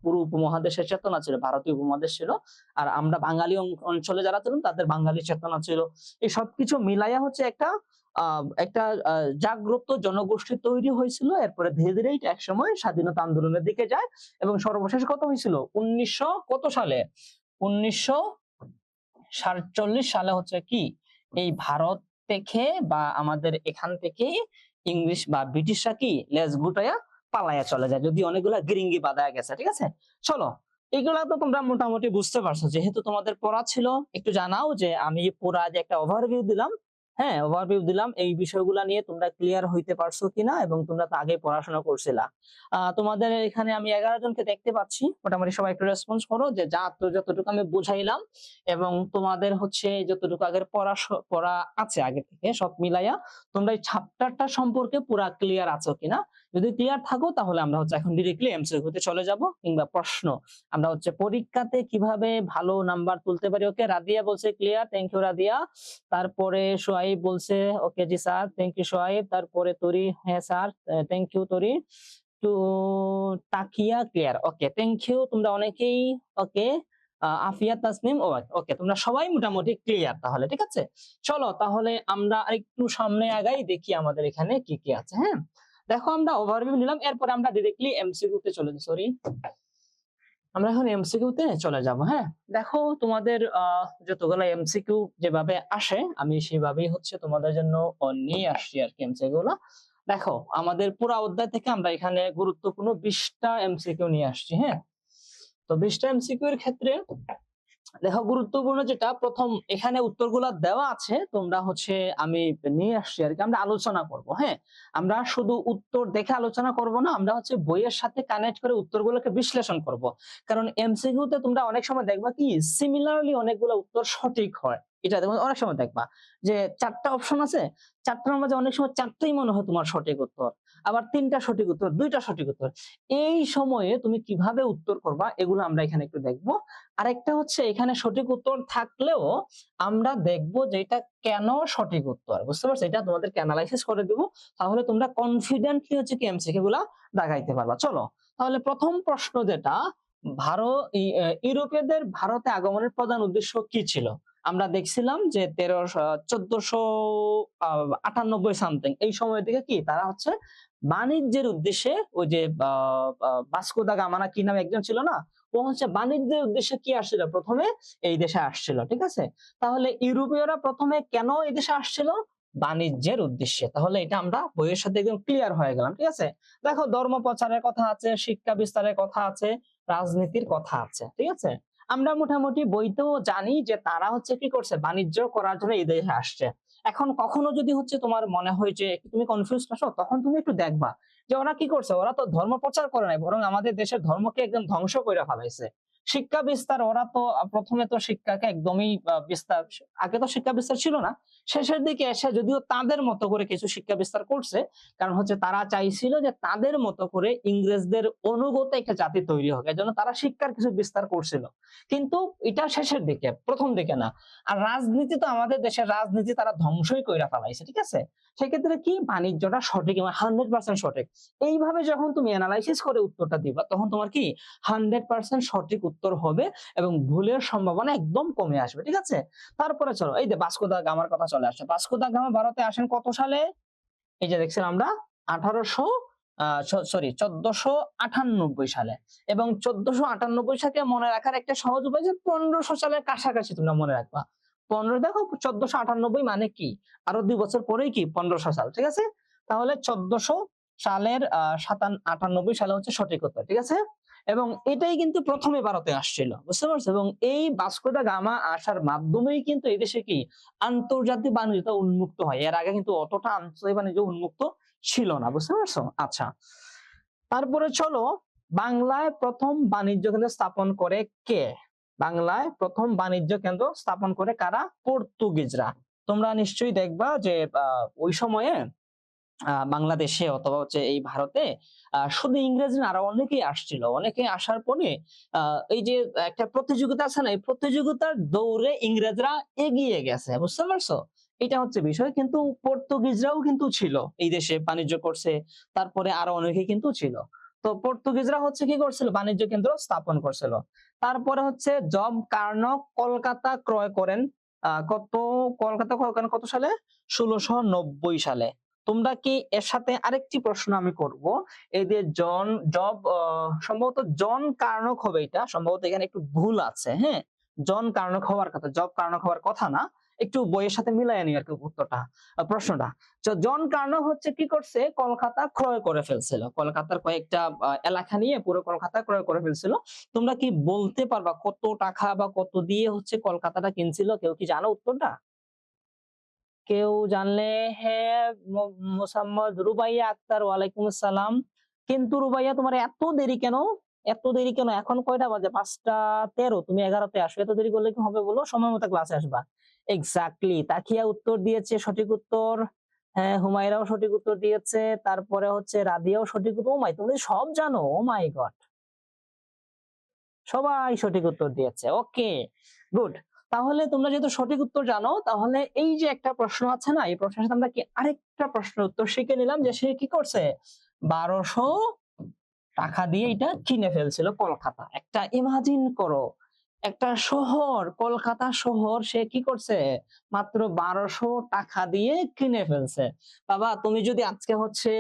পুরো উপমহাদেশের চেতনা ছিল, ভারতীয় উপমহাদেশ ছিল, আর আমরা বাঙালি অঞ্চলে যারা ছিলাম তাদের বাঙালি চেতনা ছিল। এই সবকিছু মিলাইয়া হচ্ছে একটা জাগ্রত জনগোষ্ঠী তৈরি হয়েছিল। এরপরে ধীরে ধীরে এটা একসময় স্বাধীনতা আন্দোলনের দিকে যায় এবং সর্বশেষ কত হয়েছিল 1900 কত সালে, 1947 সালে হচ্ছে কি এই ভারত থেকে বা আমাদের এখান থেকে ইংলিশ বা ব্রিটিশরা কি লেজ গুটাইয়া পালাইয়া চলে যায়, যদি অনেকগুলা গিরিঙ্গি বাঁধায়া গেছে। ঠিক আছে, চলো এগুলা তো তোমরা মোটামুটি বুঝতে পারছো, যেহেতু তোমাদের পড়া ছিল। একটু জানাও যে আমি পুরা যে একটা ওভারভিউ দিলাম, হ্যাঁ ওভারভিউ দিলাম, এই বিষয়গুলা নিয়ে তোমরা ক্লিয়ার হইতে পারছো কিনা, এবং তোমরা তো আগে পড়াশোনা করছিলা। তোমাদের এখানে আমি 11 জনকে দেখতে পাচ্ছি, মোটামুটি সবাই একটু রেসপন্স করো যে যতটুকু আমি বুঝাইলাম এবং তোমাদের হচ্ছে যতটুকু আগের পড়া আছে আগে থেকে সব মিলাইয়া তোমরা এই চ্যাপ্টারটা সম্পর্কে পুরা ক্লিয়ার আছো কিনা। যদি ক্লিয়ার থাকো তাহলে আমরা হচ্ছে এখন ডিরেক্টলি এমসিকিউতে চলে যাব, কিংবা প্রশ্ন আমরা হচ্ছে পরীক্ষাতে কিভাবে ভালো নাম্বার তুলতে পারি। ওকে, রাদিয়া বলছে ক্লিয়ার, থ্যাংক ইউ রাদিয়া। তারপরে সোহাইব বলছে okay ji sir, thank you Sohaib. তারপরে তরি, হ্যাঁ sir, thank you Tori. To Takia clear, okay thank you, তোমরা অনেকেই ওকে। আফিয়া তাসনিম, ওকে, তোমরা সবাই মোটামুটি ক্লিয়ার তাহলে। ঠিক আছে, চলো তাহলে আমরা আরেকটু সামনে আগাই, দেখি আমাদের এখানে কি কি আছে। হ্যাঁ, দেখো আমরা ওভারভিউ নিলাম, এরপর আমরা ডিরেক্টলি এমসিকিউ তে চলে যাই। সরি, আমরা এখন এমসিকিউ তে চলে যাব। হ্যাঁ, দেখো তোমাদের যতগুলো এমসিকিউ যেভাবে আসে আমি সেভাবেই হচ্ছে তোমাদের জন্য নিয়ে আসছি আর কি এমসিকিউ গুলো। দেখো আমাদের পুরো অধ্যায় থেকে আমরা এখানে গুরুত্বপূর্ণ 20টা এমসিকিউ নিয়ে আসছি। হ্যাঁ, তো 20টা এমসিকিউ এর ক্ষেত্রে দেখো গুরুত্বপূর্ণ যেটা প্রথম, এখানে উত্তরগুলো দেওয়া আছে, তোমরা হচ্ছে আমি নিয়ে আসছি আর কি, আমরা আলোচনা করব। হ্যাঁ, আমরা শুধু উত্তর দেখে আলোচনা করব না, আমরা হচ্ছে বইয়ের সাথে কানেক্ট করে উত্তরগুলোকে বিশ্লেষণ করব। কারণ এমসিকিউ তে তোমরা অনেক সময় দেখবা কি সিমিলারলি অনেকগুলো উত্তর সঠিক হয়, এটা তোমরা অনেক সময় দেখবা যে 4টা অপশন আছে, 4টার মাঝে অনেক সময় 4টাই মনে হয় তোমার সঠিক উত্তর, আবার 3টা সঠিক উত্তর, 2টা সঠিক উত্তর। এই সময়ে তুমি কিভাবে উত্তর করবা এগুলো আমরা এখানে একটু দেখবো। আরেকটা হচ্ছে এখানে সঠিক উত্তর থাকলেও আমরা দেখবো যে এটা কেন সঠিক উত্তর, বুঝতে পারছো, এটা তোমাদেরকে অ্যানালাইসিস করে দিব, তাহলে তোমরা কনফিডেন্টলি হচ্ছে কি এমসিকিউ গুলা দাগাইতে পারবা। চলো তাহলে প্রথম প্রশ্ন যেটা, ইউরোপীয়দের ভারতে আগমনের প্রধান উদ্দেশ্য কি ছিল। আমরা দেখছিলাম যে 1498 সামথিং এই সময় থেকে কি তারা হচ্ছে বাণিজ্যের উদ্দেশ্যে, ওই যে ভাস্কো দা গামা না কি নামে একজন ছিল না, ও হচ্ছে বাণিজ্যের উদ্দেশ্যে কি আসছিল, প্রথমে এই দেশে আসছিল। ঠিক আছে, তাহলে ইউরোপীয়রা প্রথমে কেন এই দেশে আসছিল, বাণিজ্যের উদ্দেশ্যে। তাহলে এটা আমরা বইয়ের সাথে একদম ক্লিয়ার হয়ে গেলাম। ঠিক আছে, দেখো ধর্ম প্রচারের কথা আছে, শিক্ষা বিস্তারের কথা আছে, রাজনীতির কথা আছে। ঠিক আছে, আমরা মোটামুটি বইতেও জানি যে তারা হচ্ছে কি করছে, বাণিজ্য করার জন্য এই দেশে আসছে। এখন কখনো যদি হচ্ছে তোমার মনে হয় যে তুমি কনফিউজ আছো, তখন তুমি একটু দেখবা যে ওরা কি করছে, ওরা তো ধর্ম প্রচার করে নাই, বরং আমাদের দেশের ধর্মকে একদম ধ্বংস করে ফেলাইছে। শিক্ষা বিস্তার, ওরা তো প্রথমে তো শিক্ষাকে একদমই বিস্তার, আগে তো শিক্ষা বিস্তার ছিল না, শেষের দিকে এসে যদিও তাদের মতো করে কিছু শিক্ষা বিস্তার করছে, কারণ হচ্ছে তারা চাইছিল যে তাদের মতো করে ইংরেজদের অনুগত একটা জাতি তৈরি হোক, এজন্য তারা শিক্ষার কিছু বিস্তার করছিল, কিন্তু এটা শেষের দিকে, প্রথম দিকে না। আর রাজনীতি তো আমাদের দেশের রাজনীতি তারা ধ্বংসই কইরা ফেলাইছে। ঠিক আছে, সেক্ষেত্রে কি বাণিজ্যটা সঠিক এবং 100% সঠিক, এইভাবে যখন তুমি অ্যানালাইসিস করে উত্তরটা দিবা তখন তোমার কি 100% সঠিক উত্তর হবে এবং ভুলের সম্ভাবনা একদম কমে আসবে। ঠিক আছে, তারপরে চলো এই যে ভাস্কো দা গামার কথা চলে আসছে। ভাস্কো দা গামা ভারতে আসেন কত সালে, এই যে দেখছিলাম আমরা 1498 সালে, এবং 1498 সালে মনে রাখার একটা সহজ উপায় যে 1500 সালের কাছাকাছি তোমরা মনে রাখবা। 15 দেখো 1498 মানে কি, আরো 2 বছর পরেই কি 1500 সাল। ঠিক আছে, তাহলে 1400 সালের 98 সালে হচ্ছে সঠিক উত্তর। ঠিক আছে, এবং এটাই কিন্তু প্রথমে ভারতে আসছিল, বুঝতে পারছো, এবং এই ভাস্কো দা গামা আসার মাধ্যমেই কিন্তু এই দেশে কি আন্তর্জাতিক বাণিজ্য উন্মুক্ত হয়, এর আগে কিন্তু অতটা আন্তর্জাতিক বাণিজ্য উন্মুক্ত ছিল না, বুঝতে পারছো। আচ্ছা, তারপরে চলো বাংলায় প্রথম বাণিজ্য কেন্দ্র স্থাপন করে কে, বাংলায় প্রথম বাণিজ্য কেন্দ্র স্থাপন করে কারা, পর্তুগিজরা। তোমরা নিশ্চয়ই দেখবা যে ওই সময়ে বাংলাদেশে অথবা হচ্ছে এই ভারতে শুধু ইংরেজ না আরো অনেকেই আসছিল। অনেকেই আসার পরে এই যে একটা প্রতিযোগিতা আছে না? এই প্রতিযোগিতার দৌড়ে ইংরেজরা এগিয়ে গেছে। বুঝতে পারছো? এটা হচ্ছে বিষয়। কিন্তু পর্তুগিজরাও কিন্তু ছিল। এই দেশে বাণিজ্য করছে। তারপরে আরো অনেকেই কিন্তু ছিল। তো পর্তুগিজরা হচ্ছে কি করছিল? বাণিজ্য কেন্দ্র স্থাপন করছিল। তারপরে হচ্ছে জব কার্নক কলকাতা ক্রয় করেন। কলকাতা ক্রয় করেন কত সালে? ১৬৯০ সালে। তোমরা কি এর সাথে আরেকটি প্রশ্ন আমি করব। এই যে সম্ভবত জন কার্নক হবে এটা। সম্ভবত এখানে একটু ভুল আছে, হ্যাঁ? জন কার্নক হওয়ার কথা, জব কার্নক হওয়ার কথা না। একটু বইয়ের সাথে মিলায় নিই আরকি উত্তরটা, প্রশ্নটা। তো জন কার্নক হচ্ছে কি করছে? কলকাতা ক্রয় করে ফেলছিল। কলকাতার কয়েকটা এলাকা নিয়ে পুরো কলকাতা ক্রয় করে ফেলছিল। তোমরা কি বলতে পারবা কত টাকা বা কত দিয়ে হচ্ছে কলকাতাটা কিনছিল? কেউ কি জানো উত্তরটা? কেউ জানলে হ্যাঁ, মোসাম্মদ রুবাইয়া আক্তার, ওয়ালাইকুম আসসালাম। কিন্তু রুবাইয়া তোমার এত দেরি কেন? এত দেরি কেন? এখন কয়টা বাজে? ৫টা ১৩। তুমি ১১ তে আসো। এত দেরি করলে কি হবে বলো? সময় মতো ক্লাসে আসবা। এক্সাক্টলি। তাকিয়া উত্তর দিয়েছে সঠিক উত্তর। হ্যাঁ, হুমায়রাও সঠিক উত্তর দিয়েছে। তারপরে হচ্ছে রাদিয়াও সঠিক উত্তর। ও মাই, তুমি সব জানো। ও মাই গড! সবাই সঠিক উত্তর দিয়েছে। ওকে, গুড। তাহলে তোমরা যেহেতু সঠিক উত্তর জানো, তাহলে এই যে একটা প্রশ্ন আছে না, এই প্রশ্নের সাথে আমরা কি আরেকটা প্রশ্নের উত্তর শিখে নিলাম যে সে কি করছে? ১২০০ টাকা দিয়ে এটা কিনে ফেলছিল কলকাতা। একটা ইমাজিন করো, একটা শহর, কলকাতা শহর সে কি করছে? মাত্র ১২০০ টাকা দিয়ে কিনে ফেলছে। বাবা তুমি যদি আজকে হচ্ছে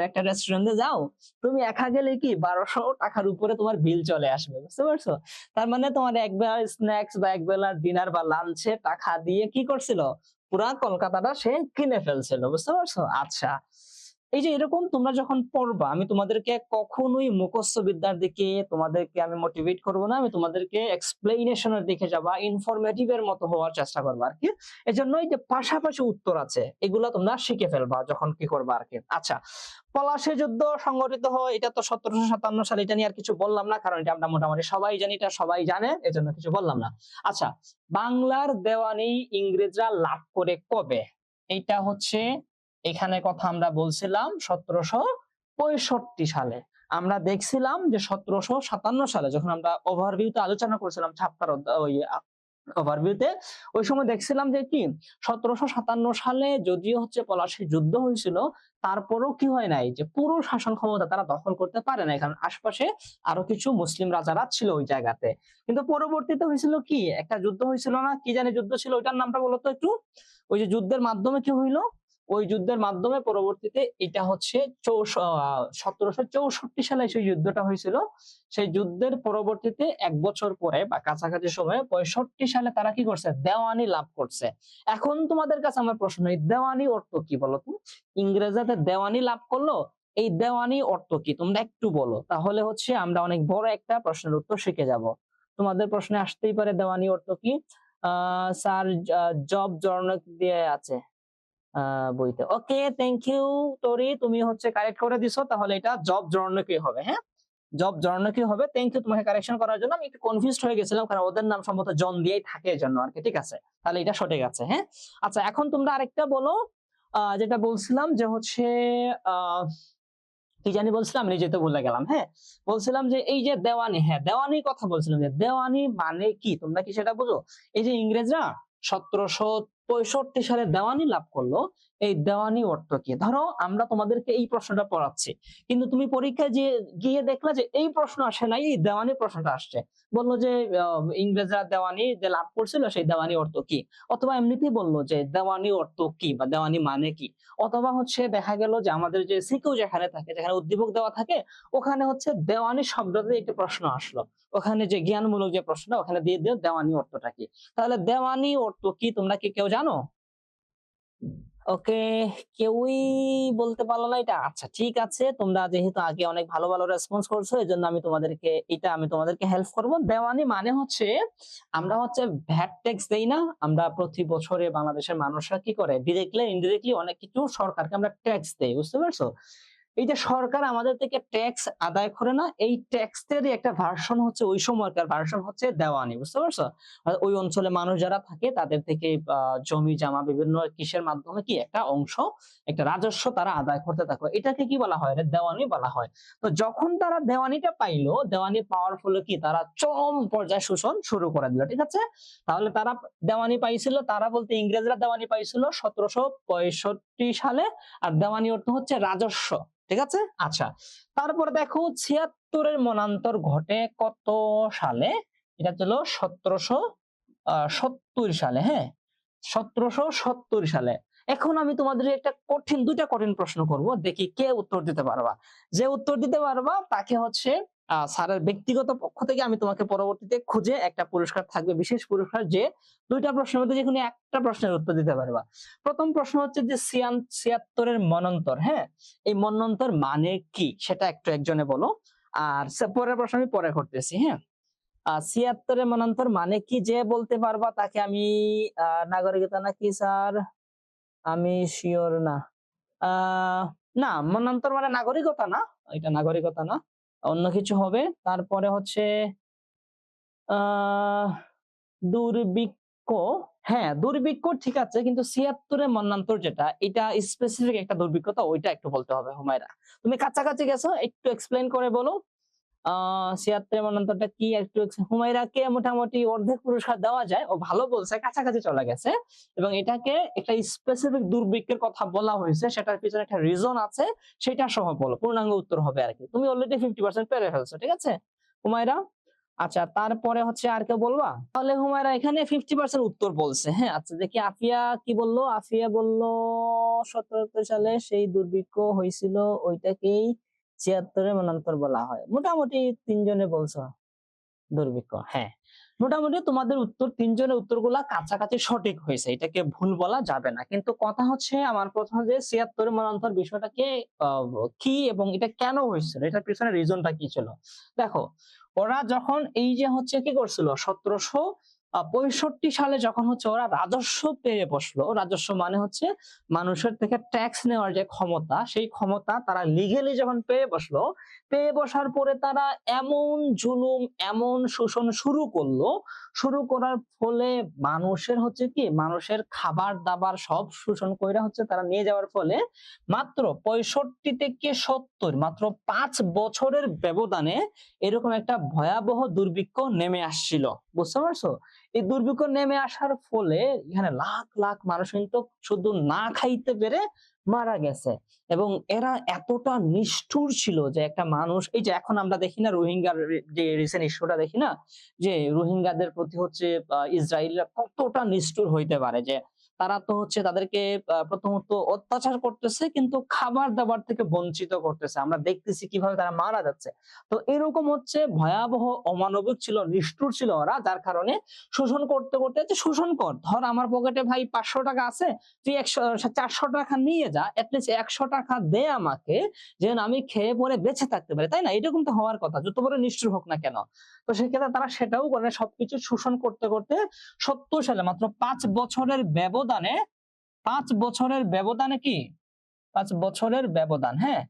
একটা রেস্টুরেন্টে যাও, তুমি একা গেলে কি ১২০০ টাকার উপরে তোমার বিল চলে আসবে। বুঝতে পারছো? তার মানে তোমার একবেলার স্ন্যাকস বা একবেলার ডিনার বা লাঞ্চে টাকা দিয়ে কি করছিল? পুরা কলকাতাটা সে কিনে ফেলছিল। বুঝতে পারছো? আচ্ছা। এই যে এরকম তোমরা যখন পড়বা, আমি তোমাদেরকে কখনোই মুখস্থ বিদ্যার দিকে তোমাদেরকে আমি মোটিভেট করব না। আমি তোমাদেরকে এক্সপ্লেনেশন এর দিকে যাবা, ইনফরমেটিভ এর মতো হওয়ার চেষ্টা করবা আরকি। এজন্যই যে পাশাপাশি উত্তর আছে, এগুলা তোমরা শিখে ফেলবা যখন কি করবা আরকি। আচ্ছা, পলাশী যুদ্ধ সংঘটিত হয় এটা তো ১৭৫৭ সালে। এটা নিয়ে আর কিছু বললাম না, কারণ এটা আমরা মোটামুটি সবাই জানি, এটা সবাই জানে, এজন্য কিছু বললাম না। আচ্ছা, বাংলার দেওয়ানি ইংরেজরা লাভ করে কবে? এইটা হচ্ছে এখানে কথা আমরা বলছিলাম ১৭৬৫ সালে। আমরা দেখছিলাম যে ১৭৫৭ সালে যখন আমরা ওভারভিউতে আলোচনা করছিলাম ৭ ওই ওভারভিউতে, ওই সময় দেখছিলাম যে কি ১৭৫৭ সালে যদিও হচ্ছে পলাশীর যুদ্ধ হয়েছিল, তারপরেও কি হয় নাই যে পুরো শাসন ক্ষমতা তারা দখল করতে পারে নাই, কারণ আশপাশে আরো কিছু মুসলিম রাজারা ছিল ওই জায়গাতে। কিন্তু পরবর্তীতে হয়েছিল কি, একটা যুদ্ধ হয়েছিল না, কি জানি যুদ্ধ ছিল, ওইটার নামটা বলতো একটু। ওই যে যুদ্ধের মাধ্যমে কি হইলো, ওই যুদ্ধের মাধ্যমে পরবর্তীতে এটা হচ্ছে ১৭৬৪ সালে সেই যুদ্ধটা হয়েছিল। সেই যুদ্ধের পরবর্তীতে ১ বছর পরে বা কাছাকাছি সময়ে ৬৫ সালে তারা কি করছে? দেওয়ানি লাভ করছে। এখন তোমাদের কাছে আমার প্রশ্ন, এই দেওয়ানি অর্থ কি বলো তো? ইংরেজদের দেওয়ানি লাভ করলো, এই দেওয়ানি অর্থ কি? তোমরা একটু বলো। তাহলে হচ্ছে আমরা অনেক বড় একটা প্রশ্নের উত্তর শিখে যাব। তোমাদের প্রশ্নে আসতেই পারে দেওয়ানি অর্থ কি? স্যার, জব জনক দিয়ে আছে বইতে। ওকে, থ্যাংক ইউ তরি, তুমি হচ্ছে কারেক্ট করে দিছো। তাহলে এটা জব জনকই হবে, হ্যাঁ? জব জনকই হবে। থ্যাংক ইউ তোমাকে কারেকশন করার জন্য। আমি একটু কনফিউজড হয়ে গেছিলাম, কারণ ওদের নাম সম্ভবত জন দিয়েই থাকে এজন্য আরকি। ঠিক আছে? তাহলে এটা সঠিক আছে, হ্যাঁ? আচ্ছা, এখন তোমরা আরেকটা বলো, যেটা বলছিলাম যে হচ্ছে আ কি জানি বলছিলাম? নিজে তো ভুলে গেলাম। হ্যাঁ? বলছিলাম যে এই যে দেওয়ানি, হ্যাঁ, দেওয়ানির কথা বলছিলাম যে দেওয়ানি মানে কি? তোমরা কি সেটা বুঝো? এই যে ইংরেজরা ১৭৬৫ সালে দেওয়ানি লাভ করলো, এই দেওয়ানি অর্থ কি? ধরো আমরা তোমাদেরকে এই প্রশ্নটা পড়াচ্ছি। কিন্তু তুমি পরীক্ষায় গিয়ে দেখলা যে এই প্রশ্ন আসে নাই, এই দেওয়ানি প্রশ্নটা আসছে। বলল যে আ ইংরেজরা দেওয়ানি যে লাভ করছিল সেই দেওয়ানি অর্থ কি? অথবা এমনিতেই বলল যে দেওয়ানি অর্থ কি বা দেওয়ানি মানে কি? অথবা হচ্ছে দেখা গেল যে আমাদের যে সিকিউ যেখানে থাকে, যেখানে উদ্দীপক দেওয়া থাকে, ওখানে হচ্ছে দেওয়ানি শব্দতে একটি প্রশ্ন আসলো। ওখানে যে জ্ঞানমূলক যে প্রশ্নটা ওখানে দিয়ে দিও দেওয়ানি অর্থটা কি। তাহলে দেওয়ানি অর্থ কি তোমরা কি কেউ জানো? ওকে, কেউই বলতে পারলো না এটা। আচ্ছা, ঠিক আছে। তোমরা যেহেতু আগে অনেক ভালো, ভালো রেসপন্স করছো, এজন্য আমি তোমাদেরকে হেল্প করব। দেওয়ানি মানে হচ্ছে আমরা হচ্ছে ভ্যাট ট্যাক্স দেই না? আমরা প্রতি বছরে বাংলাদেশের মানুষরা কি করে? ডিরেক্টলি ইনডিরেক্টলি অনেক কিছু সরকারকে আমরা ট্যাক্স দেই। বুঝতে পারছো? এই যে সরকার আমাদের থেকে ট্যাক্স আদায় করে না, এই ট্যাক্সেরই একটা ভার্সন হচ্ছে ওই সময়কার ভার্সন হচ্ছে দেওয়ানি, বুঝতে পারছো? ওই অঞ্চলে মানুষ যারা থাকে তাদের থেকে জমি জমা বিভিন্ন কিসের মাধ্যমে কি একটা অংশ, একটা রাজস্ব তারা আদায় করতে থাকে, এটাকে কি বলা হয়? এটা দেওয়ানি বলা হয়। তো যখন তারা দেওয়ানিটা পাইলো, দেওয়ানি পাওয়ার ফলে কি তারা চরম পর্যায়ে শোষণ শুরু করে দিল, ঠিক আছে? তাহলে তারা দেওয়ানি পাইছিল, তারা বলতে ইংরেজরা দেওয়ানি পাইছিল 1765 সালে, আর দেওয়ানি অর্থ হচ্ছে রাজস্ব, ঠিক আছে? আচ্ছা, তারপরে দেখো 76-এর মনান্তর ঘটে কত সালে? এটা ছিল 1770 সালে, হ্যাঁ, 1770 সালে। এখন আমি তোমাদের একটা দুইটা কঠিন প্রশ্ন করব, দেখি কে উত্তর দিতে পারবা। যে উত্তর দিতে পারবা তাকে হচ্ছে স্যারের ব্যক্তিগত পক্ষ থেকে আমি তোমাকে পরবর্তীতে খুঁজে একটা পুরস্কার থাকবে, বিশেষ পুরস্কার, যে দুইটা প্রশ্নের মধ্যে যে কোনো একটা প্রশ্নের উত্তর দিতে পারবা। প্রথম প্রশ্ন হচ্ছে যে 76-এর মন্বন্তর, হ্যাঁ, এই মন্বন্তর মানে কি সেটা একটু একজনে বলো। আর পরের প্রশ্ন আমি পরে করতেছি, হ্যাঁ। 76-এর মন্বন্তর মানে কি যে বলতে পারবা তাকে আমি নাগরিকতা নাকি স্যার, আমি শিওর না। না, মন্বন্তর মানে নাগরিকতা না, এটা নাগরিকতা না, অন্য কিছু হবে। তারপরে হচ্ছে আহ দুর্ভিক্ষ, হ্যাঁ দুর্ভিক্ষ ঠিক আছে, কিন্তু 76-এর মন্বন্তর যেটা, এটা স্পেসিফিক একটা দুর্ভিক্ষ, তো ওইটা একটু বলতে হবে। হুমায়রা, তুমি কাছাকাছি গেছো, একটু এক্সপ্লেইন করে বলো 76-এর মন্বন্তরটা কি একটু। হুমায়রাকে মোটামুটি অর্ধেক পুরস্কার দেওয়া যায়, ও ভালো বলছে, কাছাকাছি চলে গেছে। এবং এটাকে একটা স্পেসিফিক দুর্ভিক্ষের কথা বলা হয়েছে, সেটার পিছনে একটা রিজন আছে, সেটা সহ বলো, পূর্ণাঙ্গ উত্তর হবে আর কি। তুমি অলরেডি 50% পেরে ফেলছো, ঠিক আছে হুমায়রা? আচ্ছা, তারপরে হচ্ছে আর কেউ বলবা? তাহলে হুমায়রা এখানে 50% উত্তর বলছে, হ্যাঁ। আচ্ছা দেখি আফিয়া কি বললো। আফিয়া বললো 77 সালে সেই দুর্ভিক্ষ হয়েছিল, ওইটাকেই 76-এর মন্বন্তর বলা হয়। মোটামুটি তিনজনে বলছো দুর্ভিক্ষ, হ্যাঁ। মোটামুটি তোমাদের উত্তর, তিনজনের উত্তরগুলা কাছাকাছি সঠিক হয়েছে, এটাকে ভুল বলা যাবে না। কিন্তু কথা হচ্ছে আমার প্রশ্ন যে 76-এর মন্বন্তর বিষয়টাকে কি এবং এটা কেন হয়েছিল, এটার পিছনে রিজনটা কি ছিল? দেখো, ওরা যখন এই যে হচ্ছে কি করছিল 1765 সালে যখন হচ্ছে ওরা রাজস্ব পেয়ে বসলো, রাজস্ব মানে হচ্ছে মানুষের থেকে ট্যাক্স নেওয়ার যে ক্ষমতা, সেই ক্ষমতা তারা লিগেলি যখন পেয়ে বসলো, পেয়ে বসার পরে তারা এমন জুলুম, এমন শোষণ শুরু করলো, শুরু করার ফলে মানুষের হচ্ছে কি, মানুষের খাবার দাবার সব শোষণ কইরা হচ্ছে তারা নিয়ে যাওয়ার ফলে মাত্র 65 থেকে 70, মাত্র 5 বছরের ব্যবধানে এরকম একটা ভয়াবহ দুর্ভিক্ষ নেমে আসছিল, বুঝতে পারছো? এই দুর্ভিক্ষ নেমে আসার ফলে এখানে লাখ লাখ মানুষ কিন্তু শুধু না খাইতে পেরে মারা গেছে। এবং এরা এতটা নিষ্ঠুর ছিল যে একটা মানুষ, এই যে এখন আমরা দেখি না রোহিঙ্গার যে রিসেন্ট ইস্যুটা দেখি না, যে রোহিঙ্গাদের প্রতি হচ্ছে ইসরায়েলরা কতটা নিষ্ঠুর হইতে পারে, যে তারা তো হচ্ছে তাদেরকে প্রথমত অত্যাচার করতেছে, কিন্তু খাবার দাবার থেকে বঞ্চিত করতেছে, আমরা দেখতেছি কিভাবে তারা মারা যাচ্ছে। তো এরকম হচ্ছে ভয়াবহ অমানবিক ছিল, নিষ্ঠুর ছিল ওরা, যার কারণে শোষণ করতে করতে, যে শোষণ কর, ধর আমার পকেটে ভাই 500 টাকা আছে, তুই 400 টাকা নিয়ে যা, এটলিস্ট 100 টাকা দে আমাকে, যেন আমি খেয়ে পরে বেঁচে থাকতে পারি, তাই না? এরকম তো হওয়ার কথা, যত বড় নিষ্ঠুর হোক না কেন। তো সেক্ষেত্রে তারা সেটাও করে, সবকিছু শোষণ করতে করতে 70 সালে মাত্র 5 বছরের ব্যবধানে, 5 বছরের ব্যবধানে কি, 5 বছরের ব্যবধান, হ্যাঁ,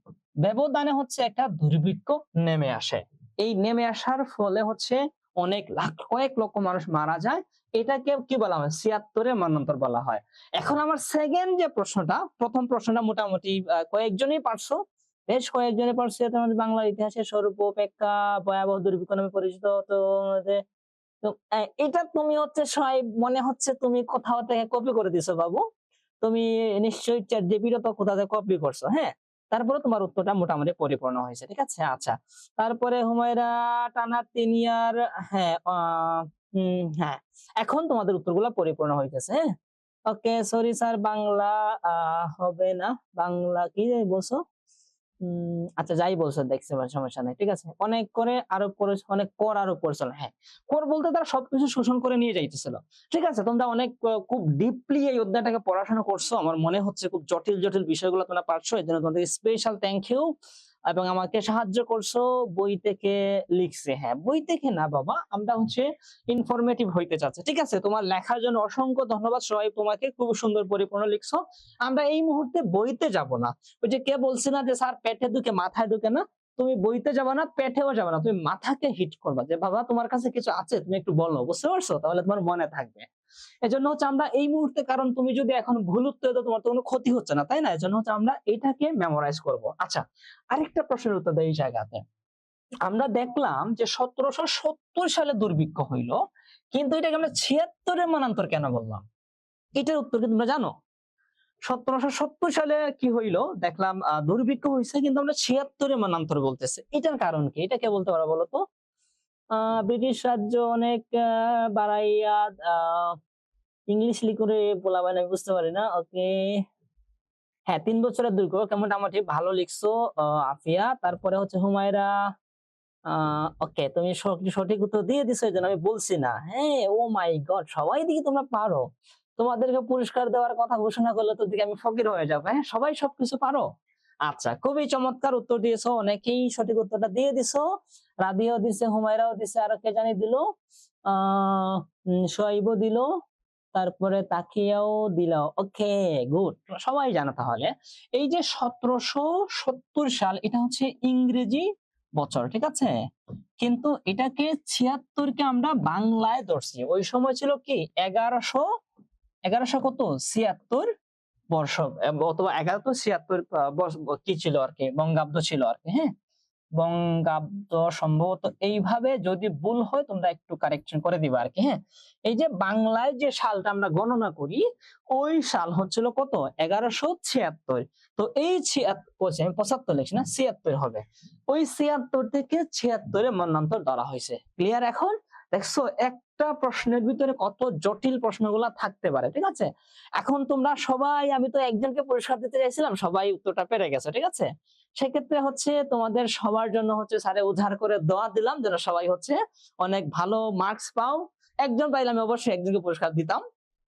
ব্যবধানে হচ্ছে একটা দুর্ভিক্ষ নেমে আসে। এই নেমে আসার ফলে হচ্ছে অনেক লাখ, কয়েক লক্ষ মানুষ মারা যায়। এটাকে কি বলা হয়? 76-এর মন্বন্তর বলা হয়। এখন আমার সেকেন্ড যে প্রশ্নটা, প্রথম প্রশ্নটা মোটামুটি কয়েকজনই পারছো, বেশ কয়েকজনই পারছো। তোমাদের বাংলার ইতিহাসে সর্বাপেক্ষা ভয়াবহ দুর্ভিক্ষ নামে পরিচিত। তো তো এটা তুমি হচ্ছে মনে হচ্ছে তুমি কোথাও থেকে কপি করে দিছো বাবু, তুমি নিশ্চয়ই চ্যাট জিপিটি তো কোথা থেকে কপি করছো, হ্যাঁ। তারপরে তোমার উত্তরটা মোটামুটি পরিপূর্ণ হয়েছে, ঠিক আছে। আচ্ছা, তারপরে হুমায়রা টানা 3 ইয়ার, হ্যাঁ, হ্যাঁ, এখন তোমাদের উত্তরগুলো পরিপূর্ণ হইতেছে, হ্যাঁ। ওকে, সরি স্যার, বাংলা হবে না। বাংলা কি বলছো? আচ্ছা, যাই বলছো দেখছি, সমস্যা নাই, ঠিক আছে। অনেক করে আরোপ করে, অনেক কর আরোপ করেছিল, হ্যাঁ। কর বলতে তারা সবকিছু শোষণ করে নিয়ে যাইতেছিল, ঠিক আছে। তোমরা অনেক খুব ডিপলি এই অধ্যায়টাকে পড়াশোনা করছো, আমার মনে হচ্ছে খুব জটিল জটিল বিষয়গুলো তোমরা পারছো, এর জন্য তোমাদের স্পেশাল থ্যাংক ইউ। এবং আমাকে সাহায্য করছো বই থেকে লিখছে। হ্যাঁ, বই থেকে না বাবা, আমরা হচ্ছে ইনফরমেটিভ হইতে চাচ্ছি। ঠিক আছে, তোমার লেখার জন্য অসংখ্য ধন্যবাদ সোহাইব, তোমাকে খুব সুন্দর পরিপূর্ণ লিখছো। আমরা এই মুহূর্তে বইতে যাব না। ওই যে কে বলছে না যে স্যার পেটে ঢুকে মাথায় ঢুকে না, তুমি বইতে যাবে না, পেটেও যাবে না, তুমি মাথাকে হিট করবা যে বাবা তোমার কাছে কিছু আছে, তুমি একটু বলো, বুঝতে পারছো? তাহলে তোমার মনে থাকবে। এজন্য হচ্ছে আমরা এই মুহূর্তে, কারণ তুমি যদি এখন ভুল উত্তর দাও তোমার তো কোনো ক্ষতি হচ্ছে না, তাই না? এজন্য হচ্ছে আমরা এটাকে মেমোরাইজ করব। আচ্ছা, আরেকটা প্রশ্নের উত্তর দেই এই জায়গাতে। আমরা দেখলাম যে 1770 সালে দুর্ভিক্ষ হইলো, কিন্তু এটাকে আমরা 76 মনান্তর কেন বললাম? এটার উত্তর কি তোমরা জানো? 1770 সালে কি হইলো দেখলাম, দুর্ভিক্ষ হয়েছে, কিন্তু আমরা 76 মনান্তর বলতেছি। এটার কারণ কি? এটা কে বলতে পারো বলো তো? ব্রিটিশ রাজ্য অনেক বাড়াইয়া ইংলিশ লিখে বলাবেন, আমি বুঝতে পারি না। ওকে, হ্যাঁ 3 বছরের দুর্ভিক্ষ, মোটামুটি ভালো লিখছো আফিয়া। তারপরে হচ্ছে হুমায়রা, ওকে তুমি সঠিক উত্তর দিয়ে দিছো, এই জন্য আমি বলছি না। হ্যাঁ, ও মাই গড, সবাই দেখি তোমরা পারো। তোমাদেরকে পুরস্কার দেওয়ার কথা ঘোষণা করলে তো দেখি আমি ফকির হয়ে যাবো। হ্যাঁ, সবাই সবকিছু পারো। আচ্ছা, খুবই চমৎকার উত্তর দিয়েছো, অনেকেই সঠিক উত্তরটা দিয়ে দিছো। রাবিয়াও দিছে, হুমায়রাও দিছে, আর কে জানি দিল, সোহাইবও দিল, তারপরে তাকিয়াও দিল। ওকে, গুড, সবাই জানো তাহলে। এই যে 1770 সাল, এটা হচ্ছে ইংরেজি বছর, ঠিক আছে? কিন্তু এটাকে 76 কে আমরা বাংলায় ধরছি। ওই সময় ছিল কি 1100 কত 76 বর্ষ, অথবা 1176 কি ছিল আর কি, বঙ্গাব্দ ছিল আর কি। হ্যাঁ, বঙ্গাব্দ সম্ভবত। এইভাবে যদি ভুল হয় তোমরা একটু কারেকশন করে দিবা আর কি। হ্যাঁ, এই যে বাংলায় যে সালটা আমরা গণনা করি, ওই সাল হচ্ছিল কত 1176। তো এই 76, আমি 75 লিখছি না, 76 হবে। ওই 76 থেকে 76 এ মন্বন্তর ধরা হয়েছে। ক্লিয়ার এখন? দেখছো একটা প্রশ্নের ভিতরে কত জটিল প্রশ্নগুলা থাকতে পারে, ঠিক আছে? এখন তোমরা সবাই, আমি তো একজনকে পুরস্কার দিতে চাইছিলাম, সবাই উত্তরটা পেরে গেছে, ঠিক আছে? সেক্ষেত্রে হচ্ছে তোমাদের সবার জন্য হচ্ছে স্যারে উজাড় করে দোয়া দিলাম যেন সবাই হচ্ছে অনেক ভালো মার্কস পাও। একজন পাইলে আমি অবশ্যই একজনকে পুরস্কার দিতাম,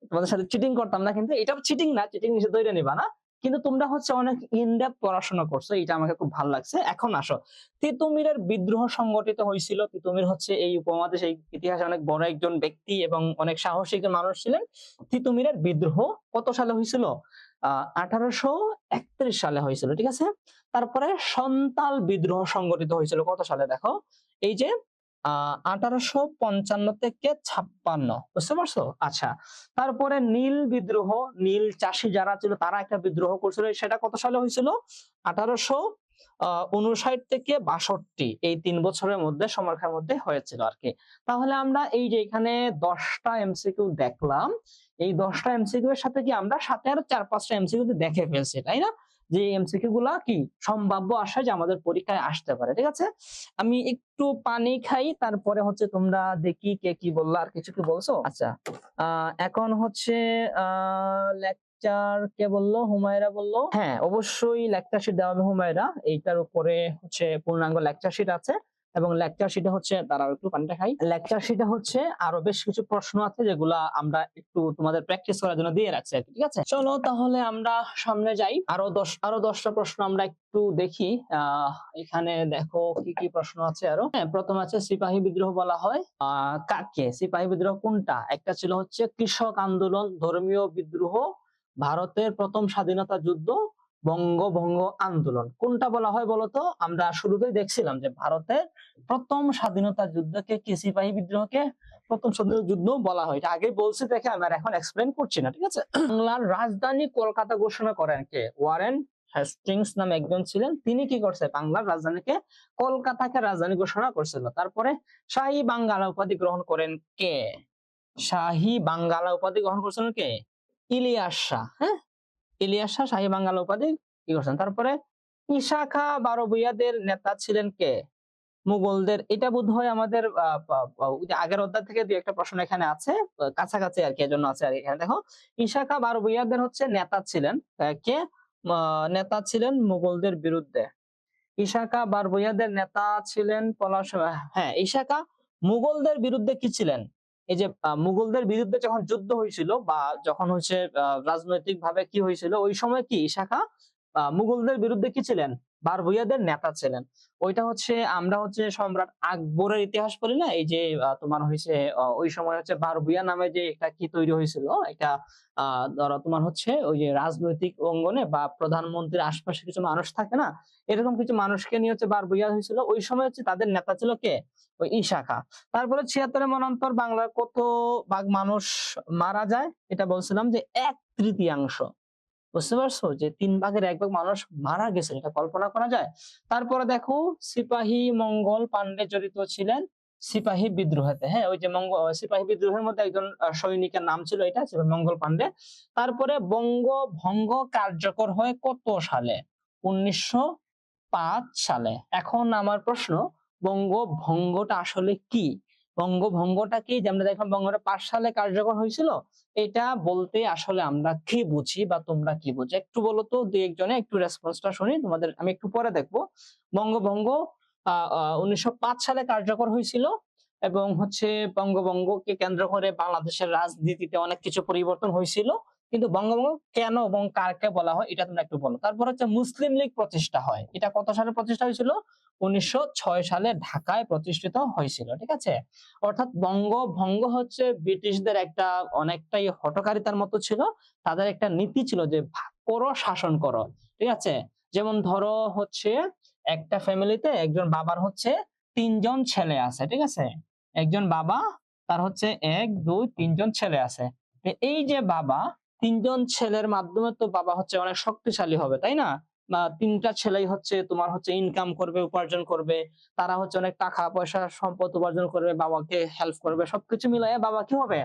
তোমাদের সাথে চিটিং করতাম না। কিন্তু এটা চিটিং না, চিটিং নিষেধ ধরে নিবা না। কিন্তু তোমরা হচ্ছে অনেক ইনডেপথ পড়াশোনা করছো, এটা আমাকে খুব ভালো লাগছে। এখন আসো, তিতুমিরের বিদ্রোহ সংগঠিত হয়েছিল। তিতুমির হচ্ছে এই উপমহাদেশ, এই ইতিহাসে অনেক বড় একজন ব্যক্তি এবং অনেক সাহসী একজন মানুষ ছিলেন। তিতুমিরের বিদ্রোহ কত সালে হয়েছিল? 1831 সালে হয়েছিল, ঠিক আছে? তারপরে সন্তাল বিদ্রোহ সংগঠিত হয়েছিল কত সালে? দেখো, এই যে 1855 থেকে 56, বুঝতে পারছো? আচ্ছা, তারপরে নীল বিদ্রোহ, নীল চাষী যারা ছিল তারা একটা বিদ্রোহ করছিল, সেটা কত সালে হয়েছিল? 1859 থেকে 62, এই 3 বছরের মধ্যে, সময়কালের মধ্যে হয়েছিল আর কি। তাহলে আমরা এই যে এখানে 10টা এমসিকিউ দেখলাম, এই 10টা এমসিকিউ এর সাথে কি আমরা সাথে আরো 4-5টা এমসিকিউ দেখে ফেলছি, তাই না? যে এমসিকিউ গুলা কি সম্ভাব্য আশা যে আমাদের পরীক্ষায় আসতে পারে, ঠিক আছে? আমি একটু পানি খাই, তারপরে হচ্ছে তোমরা দেখি কে কি বললো। আর কিছু কি বলছো? আচ্ছা, এখন হচ্ছে লেকচার কে বললো? হুমায়রা বললো। হ্যাঁ, অবশ্যই লেকচার শিট দেওয়া হবে হুমায়রা, এইটার উপরে হচ্ছে পূর্ণাঙ্গ লেকচার শিট আছে। এবং লেকচার শিটে হচ্ছে, দাঁড়াও একটু পানিটা খাই, লেকচার শিটে হচ্ছে আরো বেশ কিছু প্রশ্ন আছে যেগুলা আমরা একটু তোমাদের প্র্যাকটিস করার জন্য দিয়ে রাখছি আর কি, ঠিক আছে? চলো তাহলে আমরা সামনে যাই, আরো 10টা প্রশ্ন আমরা একটু দেখি। এখানে দেখো কি কি প্রশ্ন আছে আরো। হ্যাঁ, প্রথম আছে সিপাহী বিদ্রোহ বলা হয় কাকে? সিপাহী বিদ্রোহ কোনটা? একটা ছিল হচ্ছে কৃষক আন্দোলন, ধর্মীয় বিদ্রোহ, ভারতের প্রথম স্বাধীনতা যুদ্ধ, বঙ্গভঙ্গ আন্দোলন। কোনটা বলা হয় বলতো? আমরা শুরুতেই দেখছিলাম যে ভারতের প্রথম স্বাধীনতা যুদ্ধকে কি, সিপাহী বিদ্রোহকে প্রথম স্বাধীনতা যুদ্ধ বলা হয়। এটা আগে বলছি দেখে আমি আর এখন এক্সপ্লেন করছি না, ঠিক আছে? বাংলার রাজধানী কলকাতা ঘোষণা করেন কে? ওয়ারেন হেস্টিংস নামে একজন ছিলেন, তিনি কি করছে? বাংলার রাজধানীকে, কলকাতাকে রাজধানী ঘোষণা করছিল। তারপরে শাহী বাঙ্গালা উপাধি গ্রহণ করেন কে? শাহী বাঙ্গালা উপাধি গ্রহণ করছেন কে? ইলিয়াস শাহ। হ্যাঁ, ইলিয়াস শাহ শাহী বাঙ্গালা উপাধি কি করছেন। তারপরে ঈশা খাঁ বারো-ভূঁইয়াদের নেতা ছিলেন কে? মুঘলদের। এটা বোধহয় আমাদের আগের অধ্যায় থেকে দুই একটা প্রশ্ন এখানে আছে, কাছাকাছি আর কি, এজন্য আছে আর এখানে দেখো। ঈশা খাঁ বারো-ভূঁইয়াদের হচ্ছে নেতা ছিলেন কে? নেতা ছিলেন মুঘলদের বিরুদ্ধে। ঈশা খাঁ বারো-ভূঁইয়াদের নেতা ছিলেন পলাশ। হ্যাঁ, ঈশা খাঁ মুঘলদের বিরুদ্ধে কি ছিলেন? এই যে মুঘলদের বিরুদ্ধে যখন যুদ্ধ হয়েছিল, বা যখন হচ্ছে রাজনৈতিক ভাবে কি হয়েছিল, ওই সময় কি ঈশা খাঁ মুঘলদের বিরুদ্ধে কি ছিলেন? বারবুইয়াদের নেতা ছিলেন। ওইটা হচ্ছে আমরা হচ্ছে সম্রাট আকবরের ইতিহাস পড়ি না? এই যে তোমার হইছে ওই সময় হচ্ছে বারবুইয়া নামে যে একটা কি তৈরি হয়েছিল, একটা আ ধরো তোমার হচ্ছে ওই যে রাজনৈতিক অঙ্গনে বা প্রধানমন্ত্রীর আশপাশে কিছু মানুষ থাকে না? এরকম কিছু মানুষকে নিয়ে হচ্ছে বারবুইয়া হয়েছিল। ওই সময় হচ্ছে তাদের নেতা ছিল কে? ওই ইশাখা। তারপরে ৭৬ এর মন্বন্তর বাংলার কত ভাগ মানুষ মারা যায়? এটা বলছিলাম যে ১/৩ বুঝতে পারছো? যে ৩ ভাগের ১ ভাগ মানুষ মারা গেছে, এটা কল্পনা করা যায়? তারপরে দেখো সিপাহী মঙ্গল পান্ডে জড়িত ছিলেন সিপাহী বিদ্রোহেতে। হ্যাঁ? ওই যে সিপাহী বিদ্রোহের মধ্যে একজন সৈনিকের নাম ছিল এটা ছিল মঙ্গল পান্ডে। তারপরে বঙ্গভঙ্গ কার্যকর হয় কত সালে? ১৯০৫ সালে। এখন আমার প্রশ্ন, বঙ্গভঙ্গটা আসলে কি? বঙ্গভঙ্গটা কি? যে আমরা দেখলাম বঙ্গটা ৫ সালে কার্যকর হয়েছিল। এটা বলতে আসলে আমরা কি বুঝি বা তোমরা কি বুঝো? একটু বলো তো ২-১ জনে একটু রেসপন্সটা শুনি। তোমাদের আমি একটু পরে দেখবো। বঙ্গভঙ্গ আ আ ১৯০৫ সালে কার্যকর হয়েছিল এবং হচ্ছে বঙ্গভঙ্গকে কেন্দ্র করে বাংলাদেশের রাজনীতিতে অনেক কিছু পরিবর্তন হয়েছিল। কিন্তু বঙ্গভঙ্গ কেন এবং কাকে বলা হয় এটা তোমরা একটু বলো। তারপর হচ্ছে মুসলিম লীগ প্রতিষ্ঠা হয়। এটা কত সালে প্রতিষ্ঠা হয়েছিল? ১৯০৬ সালে ঢাকায় প্রতিষ্ঠিত হয়েছিল। ঠিক আছে? অর্থাৎ বঙ্গভঙ্গ হচ্ছে ব্রিটিশদের একটা অনেকটাই হঠকারিতার মতো ছিল। তাদের একটা নীতি ছিল যে ভাগ করো, শাসন করো। ঠিক আছে? যেমন ধরো হচ্ছে একটা ফ্যামিলিতে একজন বাবার হচ্ছে ৩ জন ছেলে আছে। ঠিক আছে? একজন বাবা তার হচ্ছে ১, ২, ৩ জন ছেলে আছে। এই যে বাবা ৩ জন ছেলের মাধ্যমে তো বাবা হচ্ছে অনেক শক্তিশালী হবে, তাই না? বা ৩ টা ছেলেই হচ্ছে তোমার হচ্ছে ইনকাম করবে, উপার্জন করবে। তারা হচ্ছে অনেক টাকা-পয়সা, সম্পদ উপার্জন করবে, বাবাকে হেল্প করবে। সবকিছু মিলাইয়া বাবা কি হবে?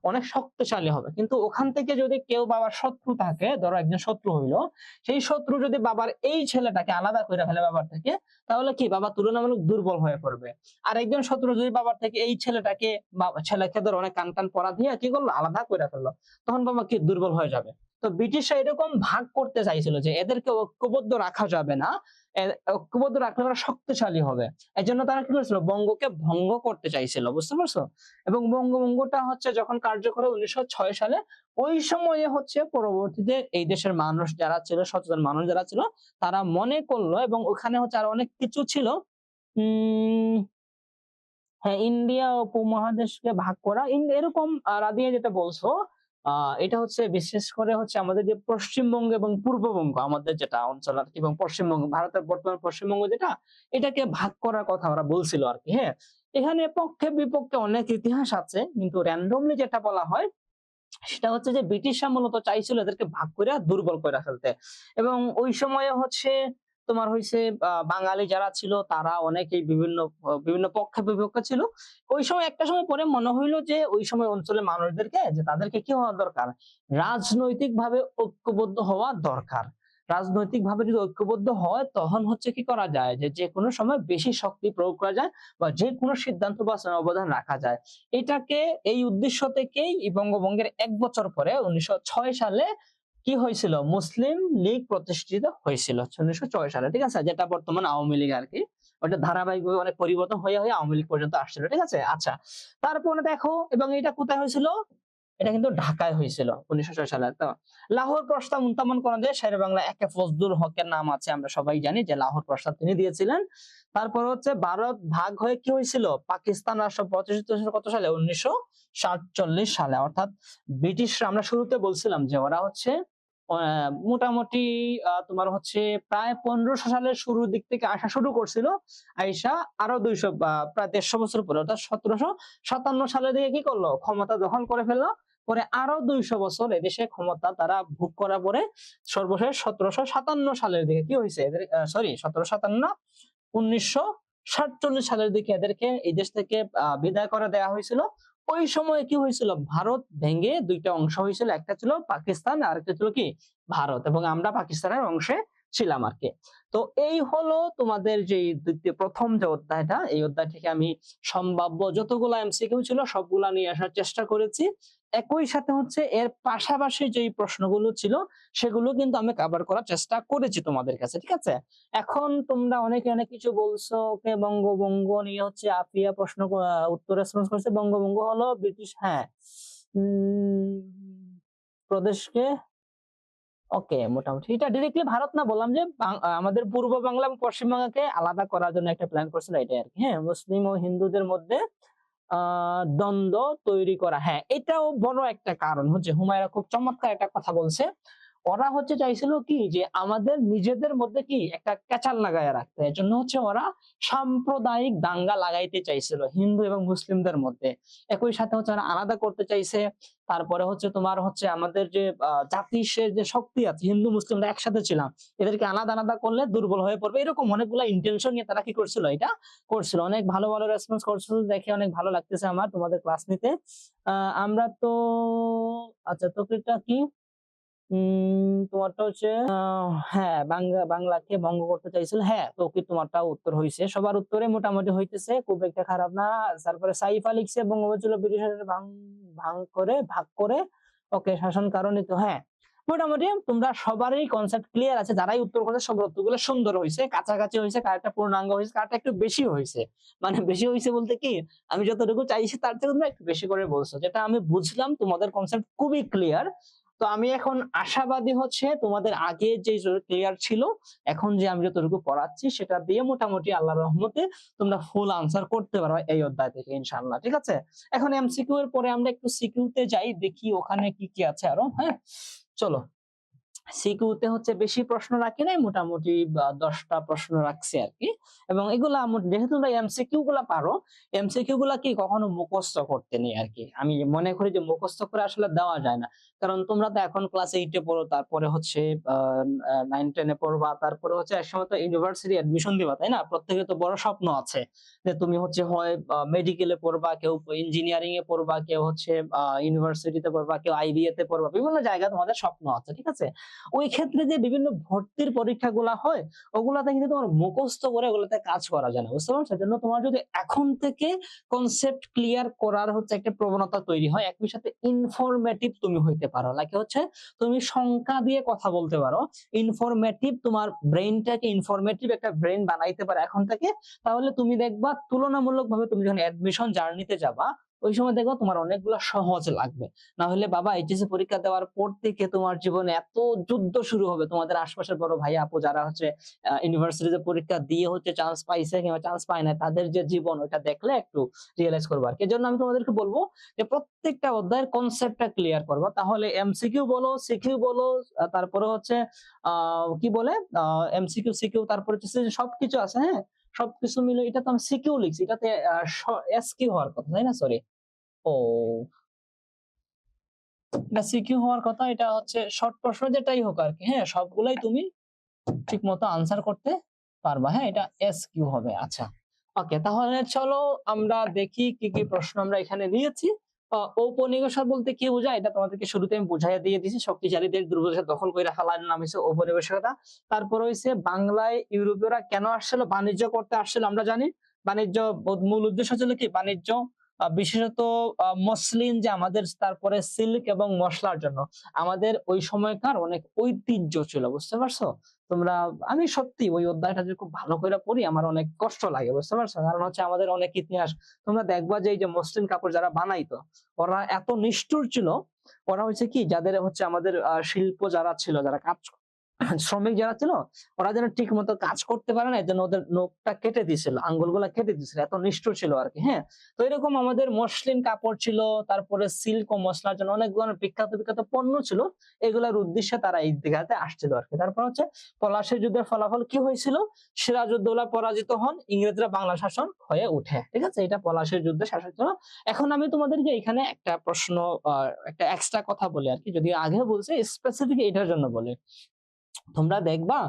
অনেক শক্তিশালী হবে। কিন্তু ওখান থেকে যদি কেউ বাবার শত্রু থাকে, ধরো একজন শত্রু হইলো, সেই শত্রু যদি বাবার এই ছেলেটাকে আলাদা কইরা ফেলে বাবার থেকে, তাহলে কি বাবা তুলনামূলক দুর্বল হয়ে পড়বে। আর একজন শত্রু যদি বাবার থেকে এই ছেলেটাকে বা ছেলেকে ধরো অনেক কান পরা দিয়ে কি করলো? আলাদা কইরা ফেললো। তখন বাবা কি দুর্বল হয়ে যাবে। তো ব্রিটিশরা এরকম ভাগ করতে চাইছিল যে এদেরকে ঐক্যবদ্ধ রাখা যাবে না। এ ঐক্যবদ্ধ রাখলে ওরা শক্তিশালী হবে। এজন্য তারা কি করেছিল? বঙ্গকে ভঙ্গ করতে চাইছিল। বুঝতে পারছো? এবং বঙ্গভঙ্গটা হচ্ছে যখন কার্যকর হয় ১৯০৬ সালে, ওই সময়ে হচ্ছে পরবর্তীতে এই দেশের মানুষ যারা ছিল, সচেতন মানুষ যারা ছিল, তারা মনে করলো এবং ওখানে হচ্ছে আরো অনেক কিছু ছিল। উম হ্যাঁ, ইন্ডিয়া উপমহাদেশকে ভাগ করা এরকম রাদিয়া যেটা বলছো, আ এটা হচ্ছে বিশেষ করে হচ্ছে আমাদের যে পশ্চিমবঙ্গ এবং পূর্ববঙ্গ আমাদের যেটা অঞ্চল আরকি এবং পশ্চিমবঙ্গ ভারতের বর্তমান পশ্চিমবঙ্গ যেটা, এটাকে ভাগ করার কথা ওরা বলছিল আরকি, হ্যাঁ? এখানে পক্ষে বিপক্ষে অনেক ইতিহাস আছে। কিন্তু randomly যেটা বলা হয় সেটা হচ্ছে যে ব্রিটিশরা মূলত চাইছিল এদেরকে ভাগ কইরা দুর্বল কইরা ফেলতে। এবং ওই সময়ে হচ্ছে তোমার হইছে বাঙালি যারা ছিল তারা অনেকেই বিভিন্ন পক্ষে বিপক্ষে ছিল। ওই সময় একটা সময় পরে মনে হইলো যে ওই সময় অঞ্চলের মানুষদেরকে যে তাদেরকে কি হওয়া দরকার? রাজনৈতিকভাবে ঐক্যবদ্ধ হওয়া দরকার। রাজনৈতিকভাবে যদি ঐক্যবদ্ধ হয় তখন হচ্ছে কি করা যায়? যে যেকোনো সময় বেশি শক্তি প্রয়োগ করা যায় বা যেকোনো সিদ্ধান্ত বা অবদান রাখা যায়। এটাকে এই উদ্দেশ্য থেকেই এই বঙ্গভঙ্গের ১ বছর পরে ১৯০৬ সালে কি হয়েছিল? মুসলিম লীগ প্রতিষ্ঠিত হয়েছিল। ১৯০৬ সালে। ঠিক আছে? যেটা বর্তমান আওয়ামী লীগ আরকি। ওটা ধারাবাহিকভাবে অনেক পরিবর্তন হয়ে আওয়ামী লীগ পর্যন্ত আসছিল। ঠিক আছে? আচ্ছা। তারপরে দেখো এবং এটা কোথায় হয়েছিল? এটা কিন্তু ঢাকায় হয়েছিল ১৯০৬ সালে। তো লাহোর প্রস্তাব উত্থাপন করা যায় শেরেবাংলা একে ফজলুল হকের নাম আছে। আমরা সবাই জানি যে লাহোর প্রস্তাব তিনি দিয়েছিলেন। তারপর হচ্ছে ভারত ভাগ হয়ে কি হয়েছিল? পাকিস্তান রাষ্ট্র প্রতিষ্ঠিত হয়েছিল কত সালে? ১৯৪৭ সালে। অর্থাৎ ব্রিটিশরা আমরা শুরুতে বলছিলাম যে ওরা হচ্ছে মোটামুটি তোমার হচ্ছে প্রায় ১৫০০ সালের শুরুর দিক থেকে আসা শুরু করছিল। আইসা আরো ২০০ বা প্রায় ১৫০ বছর পরে অর্থাৎ ১৭৫৭ সালের দিকে কি করলো? ক্ষমতা দখল করে ফেলল। পরে আরো ২০০ বছর এদেশে ক্ষমতা তারা ভোগ করার পরে সর্বশেষ ১৭৫৭ সালের দিকে কি হইছে? এদের সরি ১৭৫৭ না ১৯৪৭ সালের দিকে এদেরকে এই দেশ থেকে বিদায় করে দেয়া হয়েছিল। ওই সময়ে কি হয়েছিল? ভারত ভেঙে ২ টা অংশ হয়েছিল। একটা ছিল পাকিস্তান আরেকটা ছিল কি? ভারত এবং আমরা পাকিস্তানের অংশে ছিলাম আরকি। তো এই হলো তোমাদের যে ১ম যে অধ্যায়টা, এই অধ্যায় থেকে আমি সম্ভাব্য যতগুলা এমসিকিউ ছিল সবগুলা নিয়ে আসার চেষ্টা করেছি। একই সাথে হচ্ছে এর পাশাপাশি যেই প্রশ্নগুলো ছিল সেগুলো কিন্তু আমি কভার করার চেষ্টা করেছি তোমাদের কাছে। ঠিক আছে? এখন তোমরা অনেকে অনেক কিছু বলছো, ওকে বঙ্গভঙ্গ নিয়ে হচ্ছে আফিয়া প্রশ্ন উত্তর রেসপন্স করছে। বঙ্গভঙ্গ হলো ব্রিটিশ হ্যাঁ। উম প্রদেশকে ওকে, মোটামুটি এটা ডিরেক্টলি ভারত না, বললাম যে আমাদের পূর্ব বাংলা এবং পশ্চিম বাংলাকে আলাদা করার জন্য একটা প্ল্যান করছিল, এটাই আরকি। হ্যাঁ, মুসলিম ও হিন্দুদের মধ্যে আ দ্বন্দ্ব তৈরি করা। হ্যাঁ, এটাও বড় একটা কারণ হচ্ছে, হুমায়রা খুব চমৎকার একটা কথা বলছে। ওরা হচ্ছে চাইছিল কি যে আমাদের নিজেদের মধ্যে কি একটা ক্যাচাল লাগায়া রাখতে। এজন্য হচ্ছে ওরা সাম্প্রদায়িক দাঙ্গা লাগাইতে চাইছিল হিন্দু এবং মুসলিমদের মধ্যে। একই সাথে হচ্ছে ওরা আলাদা করতে চাইছে। তারপরে হচ্ছে তোমার হচ্ছে আমাদের যে জাতির যে শক্তি আছে, হিন্দু মুসলিমরা একসাথে ছিলাম। এদেরকে আলাদা, আলাদা করলে দুর্বল হয়ে পড়বে। এরকম অনেকগুলা ইনটেনশন নিয়ে তারা কি করছিল, এটা করছিল। অনেক ভালো, ভালো রেসপন্স করছিল, দেখে অনেক ভালো লাগতেছে আমার তোমাদের ক্লাস নিতে। আ আমরা তো আচ্ছা, তোকেরটা কি? তোমারটা হচ্ছে হ্যাঁ, বাংলাকে ভঙ্গ করতে চাইছিল। হ্যাঁ, তৌকির তোমারটাও উত্তর হইছে। সবার উত্তরে মোটামুটি হইতেছে, খুব একটা খারাপ না। তারপরে সাইফা লিখছে বঙ্গবন্ধু ছিল ব্রিটিশের ভাগ করে ওকে শাসন কারণে তো। হ্যাঁ, মোটামুটি তোমরা সবারই কনসেপ্ট ক্লিয়ার আছে। যারাই উত্তর করেছে সবার উত্তরগুলো সুন্দর হইছে, কাছাকাছি হইছে, কারটা পূর্ণাঙ্গ হইছে, কারটা একটু বেশি হইছে। মানে বেশি হইছে বলতে কি, আমি যতটুকু চাইছি তার থেকে তোমরা একটু বেশি করে বলছো। যেটা আমি বুঝলাম তোমাদের কনসেপ্ট খুবই ক্লিয়ার। তো আমি এখন আশাবাদী হচ্ছে তোমাদের আগে যে ক্লিয়ার ছিল, এখন যে আমি যতটুকু পড়াচ্ছি সেটা দিয়ে মোটামুটি আল্লাহর রহমতে তোমরা ফুল আনসার করতে পারো এই অধ্যায় থেকে ইনশাআল্লাহ। ঠিক আছে? এখন এমসিকিউ এর পরে আমরা একটু সিকিউ তে যাই, দেখি ওখানে কি কি আছে আরো। হ্যাঁ, চলো। সিকিউতে হচ্ছে বেশি প্রশ্ন রাখি নাই, মোটামুটি 10টা প্রশ্ন রাখছি আরকি। এবং এগুলা যেহেতু তোমরা এমসিকিউ গুলা পারো, এমসিকিউ গুলা কি কখনো মুখস্থ করতে নেই আরকি। আমি মনে করি যে মুখস্থ করে আসলে দেওয়া যায় না। কারণ তোমরা তো এখন ক্লাস 8 এ পড়ো, তারপরে হচ্ছে আ আ 9-10 এ পড়বা, তারপরে হচ্ছে একসময় তো ইউনিভার্সিটি অ্যাডমিশন দিবা, তাই না? প্রত্যেকের তো বড় স্বপ্ন আছে যে তুমি হচ্ছে হয় মেডিকেলে পড়বা, কেউ ইঞ্জিনিয়ারিং এ পড়বা, কেউ হচ্ছে ইউনিভার্সিটিতে পড়বা, কেউ আইবিএ তে পড়বা। বিভিন্ন জায়গায় তোমাদের স্বপ্ন আছে, ঠিক আছে? ওই ক্ষেত্রে যে বিভিন্ন ভর্তির পরীক্ষাগুলা হয়, ওগুলাতে কিন্তু তোমার মুখস্থ করে ওগুলাতে কাজ করা যায় না। বুঝতে পারছো? সেজন্য তোমার যদি এখন থেকে কনসেপ্ট ক্লিয়ার করার হচ্ছে একটা প্রবণতা তৈরি হয়, একই সাথে ইনফরমেটিভ তুমি হইতে পারো। লাইক হচ্ছে তুমি সংখ্যা দিয়ে কথা বলতে পারো। ইনফরমেটিভ, তোমার ব্রেইনটাকে ইনফরমেটিভ একটা ব্রেইন বানাইতে পারো এখন থেকে। তাহলে তুমি দেখবা তুলনামূলকভাবে তুমি যখন অ্যাডমিশন জার্নিতে যাবা, ওই সময় দেখবা তোমার অনেকগুলা সহজ লাগবে। না হলে বাবা এইচএসসি পরীক্ষা দেওয়ার পর থেকে তোমার জীবনে এত যুদ্ধ শুরু হবে। তোমাদের আশপাশের বড় ভাই আপু যারা হচ্ছে ইউনিভার্সিটিতে পরীক্ষা দিয়ে হচ্ছে চান্স পাইছে কিংবা চান্স পায় নাই, তাদের যে জীবন ওইটা দেখলে একটু রিয়ালাইজ করবা আরকি। এজন্য আমি তোমাদেরকে বলব যে প্রত্যেকটা অধ্যায়ের কনসেপ্টটা ক্লিয়ার করবা। তাহলে এমসিকিউ বলো, সিকিউ বলো, তারপরে হচ্ছে আ কি বলে এমসিকিউ, সিকিউ, তারপরে হচ্ছে সবকিছু আছে, হ্যাঁ? সবকিছু মিলে এটা তো আমি সিকিউ লিখছি। এটাতে এসকিউ হওয়ার কথা, তাই না? সরি। ও, এটা সিকিউ হওয়ার কথা। এটা হচ্ছে শর্ট প্রশ্ন যেটাই হোক আরকি। হ্যাঁ? সবগুলাই তুমি ঠিকমতো আনসার করতে পারবা। হ্যাঁ? এটা এসকিউ হবে। আচ্ছা। ওকে, তাহলে চলো আমরা দেখি কি, কি প্রশ্ন আমরা এখানে নিয়েছি। ঔপনিবেশিক বলতে কি বোঝায়? এটা তোমাদেরকে শুরুতে আমি বুঝাইয়া দিয়ে দিছি। শক্তিশালী দেশ দুর্বল দেশ দখল কইরা ফেলার নাম হইছে ঔপনিবেশিকতা। তারপর হইছে বাংলায় ইউরোপীয়রা কেন আসছিল? বাণিজ্য করতে আসছিল আমরা জানি। বাণিজ্য মূল উদ্দেশ্য ছিল কি? বাণিজ্য, বিশেষত মসলিন যে আমাদের, তারপরে সিল্ক এবং মসলার জন্য। আমাদের ওই সময়কার অনেক ঐতিহ্য ছিল। বুঝতে পারছো? তোমরা, আমি সত্যি ওই অধ্যায়টা যদি খুব ভালো করে পড়ি আমার অনেক কষ্ট লাগে। বুঝতে পারছো? কারণ হচ্ছে আমাদের অনেক ইতিহাস। তোমরা দেখবা যে এই যে মসলিন কাপড় যারা বানাইতো, ওরা এত নিষ্ঠুর ছিল। ওরা হচ্ছে কি, যাদের হচ্ছে আমাদের শিল্প যারা ছিল, যারা কাজ শ্রমিক যারা ছিল, ওরা যেন ঠিক মতো কাজ করতে পারে না, এজন্য ওদের নখটা কেটে দিয়েছিল, আঙ্গুলগুলা কেটে দিয়েছিল। এত নিষ্ঠুর ছিল আরকি। হ্যাঁ? তো এরকম আমাদের মসলিন কাপড় ছিল, তারপরে সিল্ক ও মসলার জন্য অনেক ধরনের বিখ্যাত, বিখ্যাত পণ্য ছিল। এগুলার উদ্দেশ্যে তারা এই দিঘাতে আসছিল আরকি। তারপর হচ্ছে পলাশী যুদ্ধের ফলাফল কি হয়েছিল? সিরাজউদ্দৌলা পরাজিত হন, ইংরেজরা বাংলা শাসন হয়ে উঠে। ঠিক আছে? এটা পলাশীর যুদ্ধে শাসন ছিল। এখন আমি তোমাদেরকে এখানে একটা প্রশ্ন, একটা এক্সট্রা কথা বলি আরকি। যদিও আগে বলছি, স্পেসিফিক এটার জন্য বলি। তোমরা দেখবা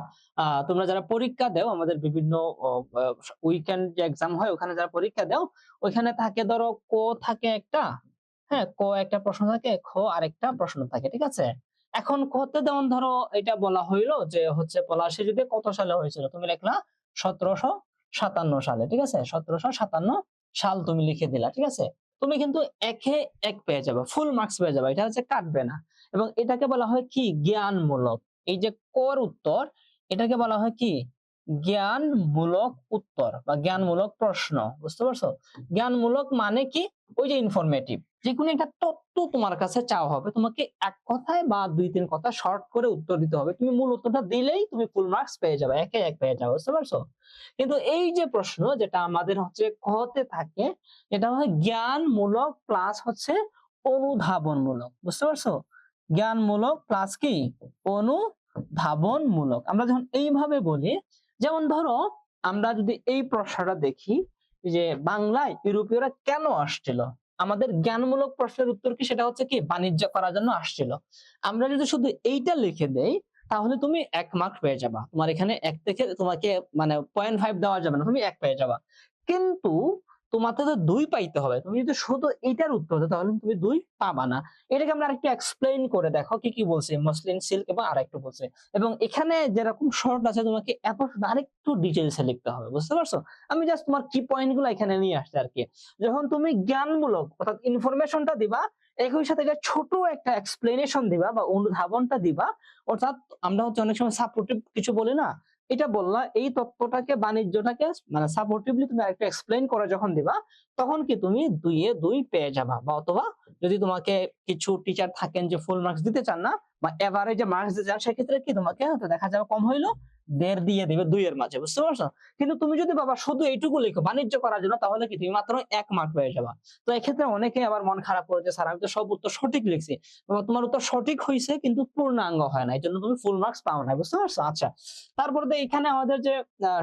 তোমরা যারা পরীক্ষা দাও, আমাদের বিভিন্ন অ আ উইকেন্ড যে এক্সাম হয় ওখানে যারা পরীক্ষা দাও, ওইখানে থাকে ধরো ক থাকে একটা, হ্যাঁ? ক একটা প্রশ্ন থাকে, খ আরেকটা প্রশ্ন থাকে। ঠিক আছে? এখন ক তে যেমন ধরো এটা বলা হইলো যে হচ্ছে পলাশী যুদ্ধ কত সালে হয়েছিল? তুমি লিখলা ১৭৫৭ সালে। ঠিক আছে? ১৭৫৭ সাল তুমি লিখে দিলা। ঠিক আছে? তুমি কিন্তু একে ১ পেয়ে যাবে। ফুল মার্কস পেয়ে যাবে। এটা হচ্ছে কাটবে না। এবং এটাকে বলা হয় কি? জ্ঞানমূলক। এই যে ক এর উত্তর, এটাকে বলা হয় কি? জ্ঞানমূলক উত্তর বা জ্ঞানমূলক প্রশ্ন, বুঝতে পারছো? জ্ঞানমূলক মানে কি, ওই যে ইনফরমেটিভ, যে কোনো একটা তথ্য তোমার কাছে চাওয়া হবে, তোমাকে এক কথায় বা দুই তিন কথা শর্ট করে উত্তর দিতে হবে, তুমি মূল উত্তরটা দিলেই তুমি ফুল মার্কস পেয়ে যাবে, একে এক পেয়ে যাবে, বুঝতে পারছো? কিন্তু এই যে প্রশ্ন যেটা আমাদের হচ্ছে কতে থাকে, এটা হয় জ্ঞানমূলক প্লাস হচ্ছে অনুধাবনমূলক, বুঝতে পারছো? জ্ঞানমূলক প্লাস কি, অনুধাবনমূলক। আমরা যখন এইভাবে বলি, যেমন ধরো আমরা যদি এই প্রশ্নটা দেখি যে বাংলায় ইউরোপীয়রা কেন আসছিল, আমাদের জ্ঞানমূলক প্রশ্নের উত্তর কি, সেটা হচ্ছে কি বাণিজ্য করার জন্য আসছিল। আমরা যদি শুধু এইটা লিখে দেই তাহলে তুমি 1 মার্ক পেয়ে যাবা, তোমার এখানে 1 থেকে তোমাকে মানে 0.5 দেওয়া যাবে না, তুমি 1 পেয়ে যাবা। কিন্তু তোমাকে তো 2 পাইতে হবে, তুমি যদি শুধু এইটার উত্তর দাও তাহলে তুমি 2 পাবা না। এটাকে আমরা আরেকটু এক্সপ্লেইন করে দেখো কি কি বলছি, মসলিন সিল্ক এবং আরেকটু বলছে, এবং এখানে যেরকম শর্ট আছে তোমাকে এত আরেকটু ডিটেইলসে লিখতে হবে, বুঝতে পারছো? আমি জাস্ট তোমার কি পয়েন্ট গুলো এখানে নিয়ে আসছি আর কি। যখন তুমি জ্ঞানমূলক অর্থাৎ ইনফরমেশনটা দিবা, একই সাথে এটা ছোট একটা এক্সপ্লেনেশন দিবা বা অনুধাবনটা দিবা, অর্থাৎ আমরা হচ্ছে অনেক সময় সাপোর্টিভ কিছু বলি না, এটা বললা, এই তত্ত্বটাকে বাণিজ্যটাকে মানে সাপোর্টিভলি তুমি আরেকটু এক্সপ্লেইন করে যখন দিবা, তখন কি তুমি 2 এ 2 পেয়ে যাবা। বা অথবা যদি তোমাকে কিছু টিচার থাকেন যে ফুল মার্কস দিতে চান না বা এভারেজে মার্কস দিতে চান, সেক্ষেত্রে কি তোমাকে হয়তো দেখা যাবে কম হইলো 1.5 দিয়ে দিবে 2 এর মাঝে, বুঝতে পারছো? কিন্তু তুমি যদি বাবা শুধু এইটুকু লিখো বাণিজ্য করার জন্য, তাহলে কি তুমি মাত্র 1 মার্ক পেয়ে যাবা। তো এক্ষেত্রে অনেকেই আবার মন খারাপ করে যে স্যার আমি তো সব উত্তর সঠিক লিখছি, বাবা তোমার উত্তর সঠিক হইছে কিন্তু পূর্ণাঙ্গ হয় না, এই জন্য তুমি ফুল মার্কস পাও না, বুঝতে পারছো? আচ্ছা, তারপরে তো এখানে আমাদের যে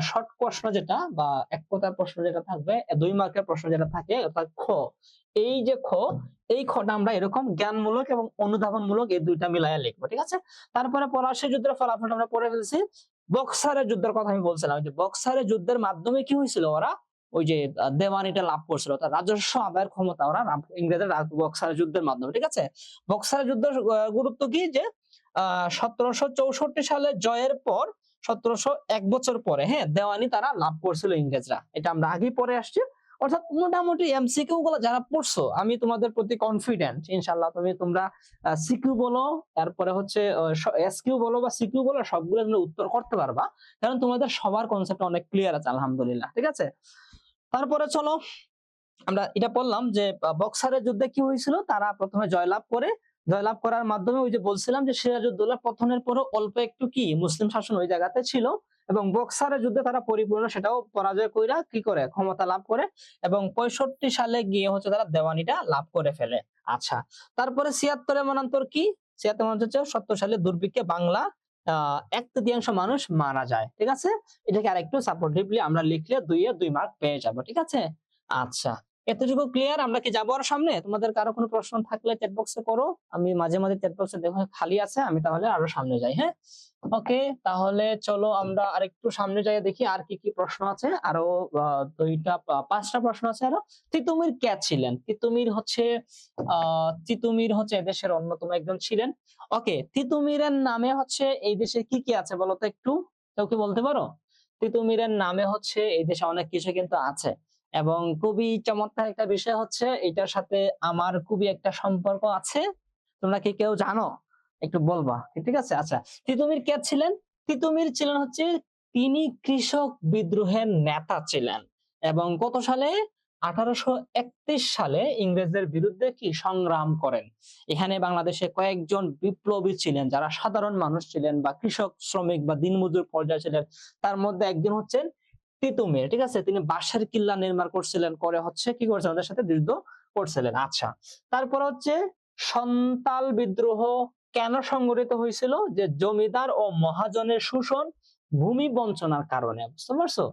শর্ট প্রশ্ন যেটা বা এক কথার প্রশ্ন যেটা থাকবে, 2 মার্কের প্রশ্ন যেটা থাকে অর্থাৎ খ, এই যে খ, এই খটা আমরা এরকম জ্ঞানমূলক এবং অনুধাবনমূলক এই দুইটা মিলাইয়া লিখবো, ঠিক আছে? তারপরে পলাশী যুদ্ধের ফলাফল আমরা পড়ে ফেলছি। বক্সারের যুদ্ধের কথা আমি বলছিলাম, যে বক্সারের যুদ্ধের মাধ্যমে কি হয়েছিল, ওরা ওই যে দেওয়ানিটা লাভ করছিল, অর্থাৎ রাজস্ব আদায়ের ক্ষমতা ওরা ইংরেজের বক্সারের যুদ্ধের মাধ্যমে, ঠিক আছে? বক্সারের যুদ্ধের গুরুত্ব কি, যে 1764 সালে জয়ের পর 1701 বছর পরে, হ্যাঁ, দেওয়ানি তারা লাভ করছিল ইংরেজরা, এটা আমরা আগেই পড়ে আসছি। অর্থাৎ মোটামুটি এমসিকিউ গুলো যারা পড়ছো, আমি তোমাদের প্রতি কনফিডেন্ট ইনশাআল্লাহ, তোমরা সিকিউ বলো, তারপরে হচ্ছে এসকিউ বলো বা সিকিউ বলো, সবগুলো তোমরা উত্তর করতে পারবা, কারণ তোমাদের সবার কনসেপ্ট অনেক ক্লিয়ার আছে আলহামদুলিল্লাহ, ঠিক আছে? তারপরে চলো আমরা এটা বললাম যে বক্সারের যুদ্ধে কি হয়েছিল, তারা প্রথমে জয়লাভ করে, জয়লাভ করার মাধ্যমে ওই যে বলছিলাম যে সিরাজউদ্দৌলা পতনের পরে অল্প একটু কি মুসলিম শাসন ওই জায়গাতে ছিল, এবং বক্সারের যুদ্ধে তারা পরিপূর্ণ সেটাও পরাজয় কইরা কি করে ক্ষমতা লাভ করে, এবং 65 সালে গিয়ে হচ্ছে তারা দেওয়ানিটা লাভ করে ফেলে। আচ্ছা, তারপরে 76 মনান্তর কি, 76 মনান্তর হচ্ছে 70 সালে দুর্ভিক্ষে বাংলা 1/3 মানুষ মারা যায়, ঠিক আছে? এটাকে আরেকটু সাপোর্টিভলি আমরা লিখলে 2 এ 2 মার্ক পেয়ে যাব, ঠিক আছে? আচ্ছা, এতটুকু ক্লিয়ার? আমরা কি যাবো আর সামনে? তোমাদের কারো কোনো প্রশ্ন থাকলে চ্যাট বক্সে করো, আমি মাঝে মাঝে চ্যাট বক্সে দেখো খালি আছে, আমি তাহলে আরো সামনে যাই, হ্যাঁ? ওকে, তাহলে চলো আমরা আরেকটু সামনে যাই, দেখি আর কি কি প্রশ্ন আছে। আরো 5টা প্রশ্ন আছে আরো। তিতুমির কে ছিলেন? তিতুমির হচ্ছে এদেশের অন্যতম একজন ছিলেন। ওকে, তিতুমিরের নামে হচ্ছে এই দেশে কি কি আছে বলো তো একটু, কেউ কি বলতে পারো? তিতুমিরের নামে হচ্ছে এই দেশে অনেক কিছু কিন্তু আছে, এবং খুবই চমৎকার একটা বিষয় হচ্ছে এটার সাথে আমার খুবই একটা সম্পর্ক আছে। তোমরা কি কেউ জানো? একটু বলবা, ঠিক আছে? আচ্ছা, তিতুমির কে ছিলেন? তিতুমির ছিলেন হচ্ছে, তিনি কৃষক বিদ্রোহের নেতা ছিলেন, এবং কত সালে, 1831 সালে ইংরেজদের বিরুদ্ধে কি সংগ্রাম করেন। এখানে বাংলাদেশে কয়েকজন বিপ্লবী ছিলেন যারা সাধারণ মানুষ ছিলেন বা কৃষক শ্রমিক বা দিনমজুর পর্যায়ে ছিলেন, তার মধ্যে একজন হচ্ছেন তিতুমির, ঠিক আছে? তিনি বাঁশের কিল্লা নির্মাণ করছিলেন, করে হচ্ছে কি করছেন, ওদের সাথে যুদ্ধ করছিলেন। আচ্ছা, তারপর হচ্ছে সন্তাল বিদ্রোহ কেন সংঘটিত হয়েছিল? যে জমিদার ও মহাজনের শোষণ, ভূমি বঞ্চনার কারণে, বুঝতে পারছো?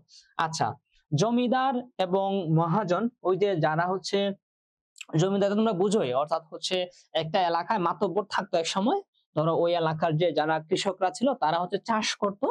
আচ্ছা, জমিদার এবং মহাজন, ওই যে যারা হচ্ছে জমিদার, তোমরা বুঝোই, অর্থাৎ হচ্ছে একটা এলাকায় মাতব্বর থাকতো এক সময়, ধরো ওই এলাকার যে যারা কৃষকরা ছিল তারা হচ্ছে চাষ করত,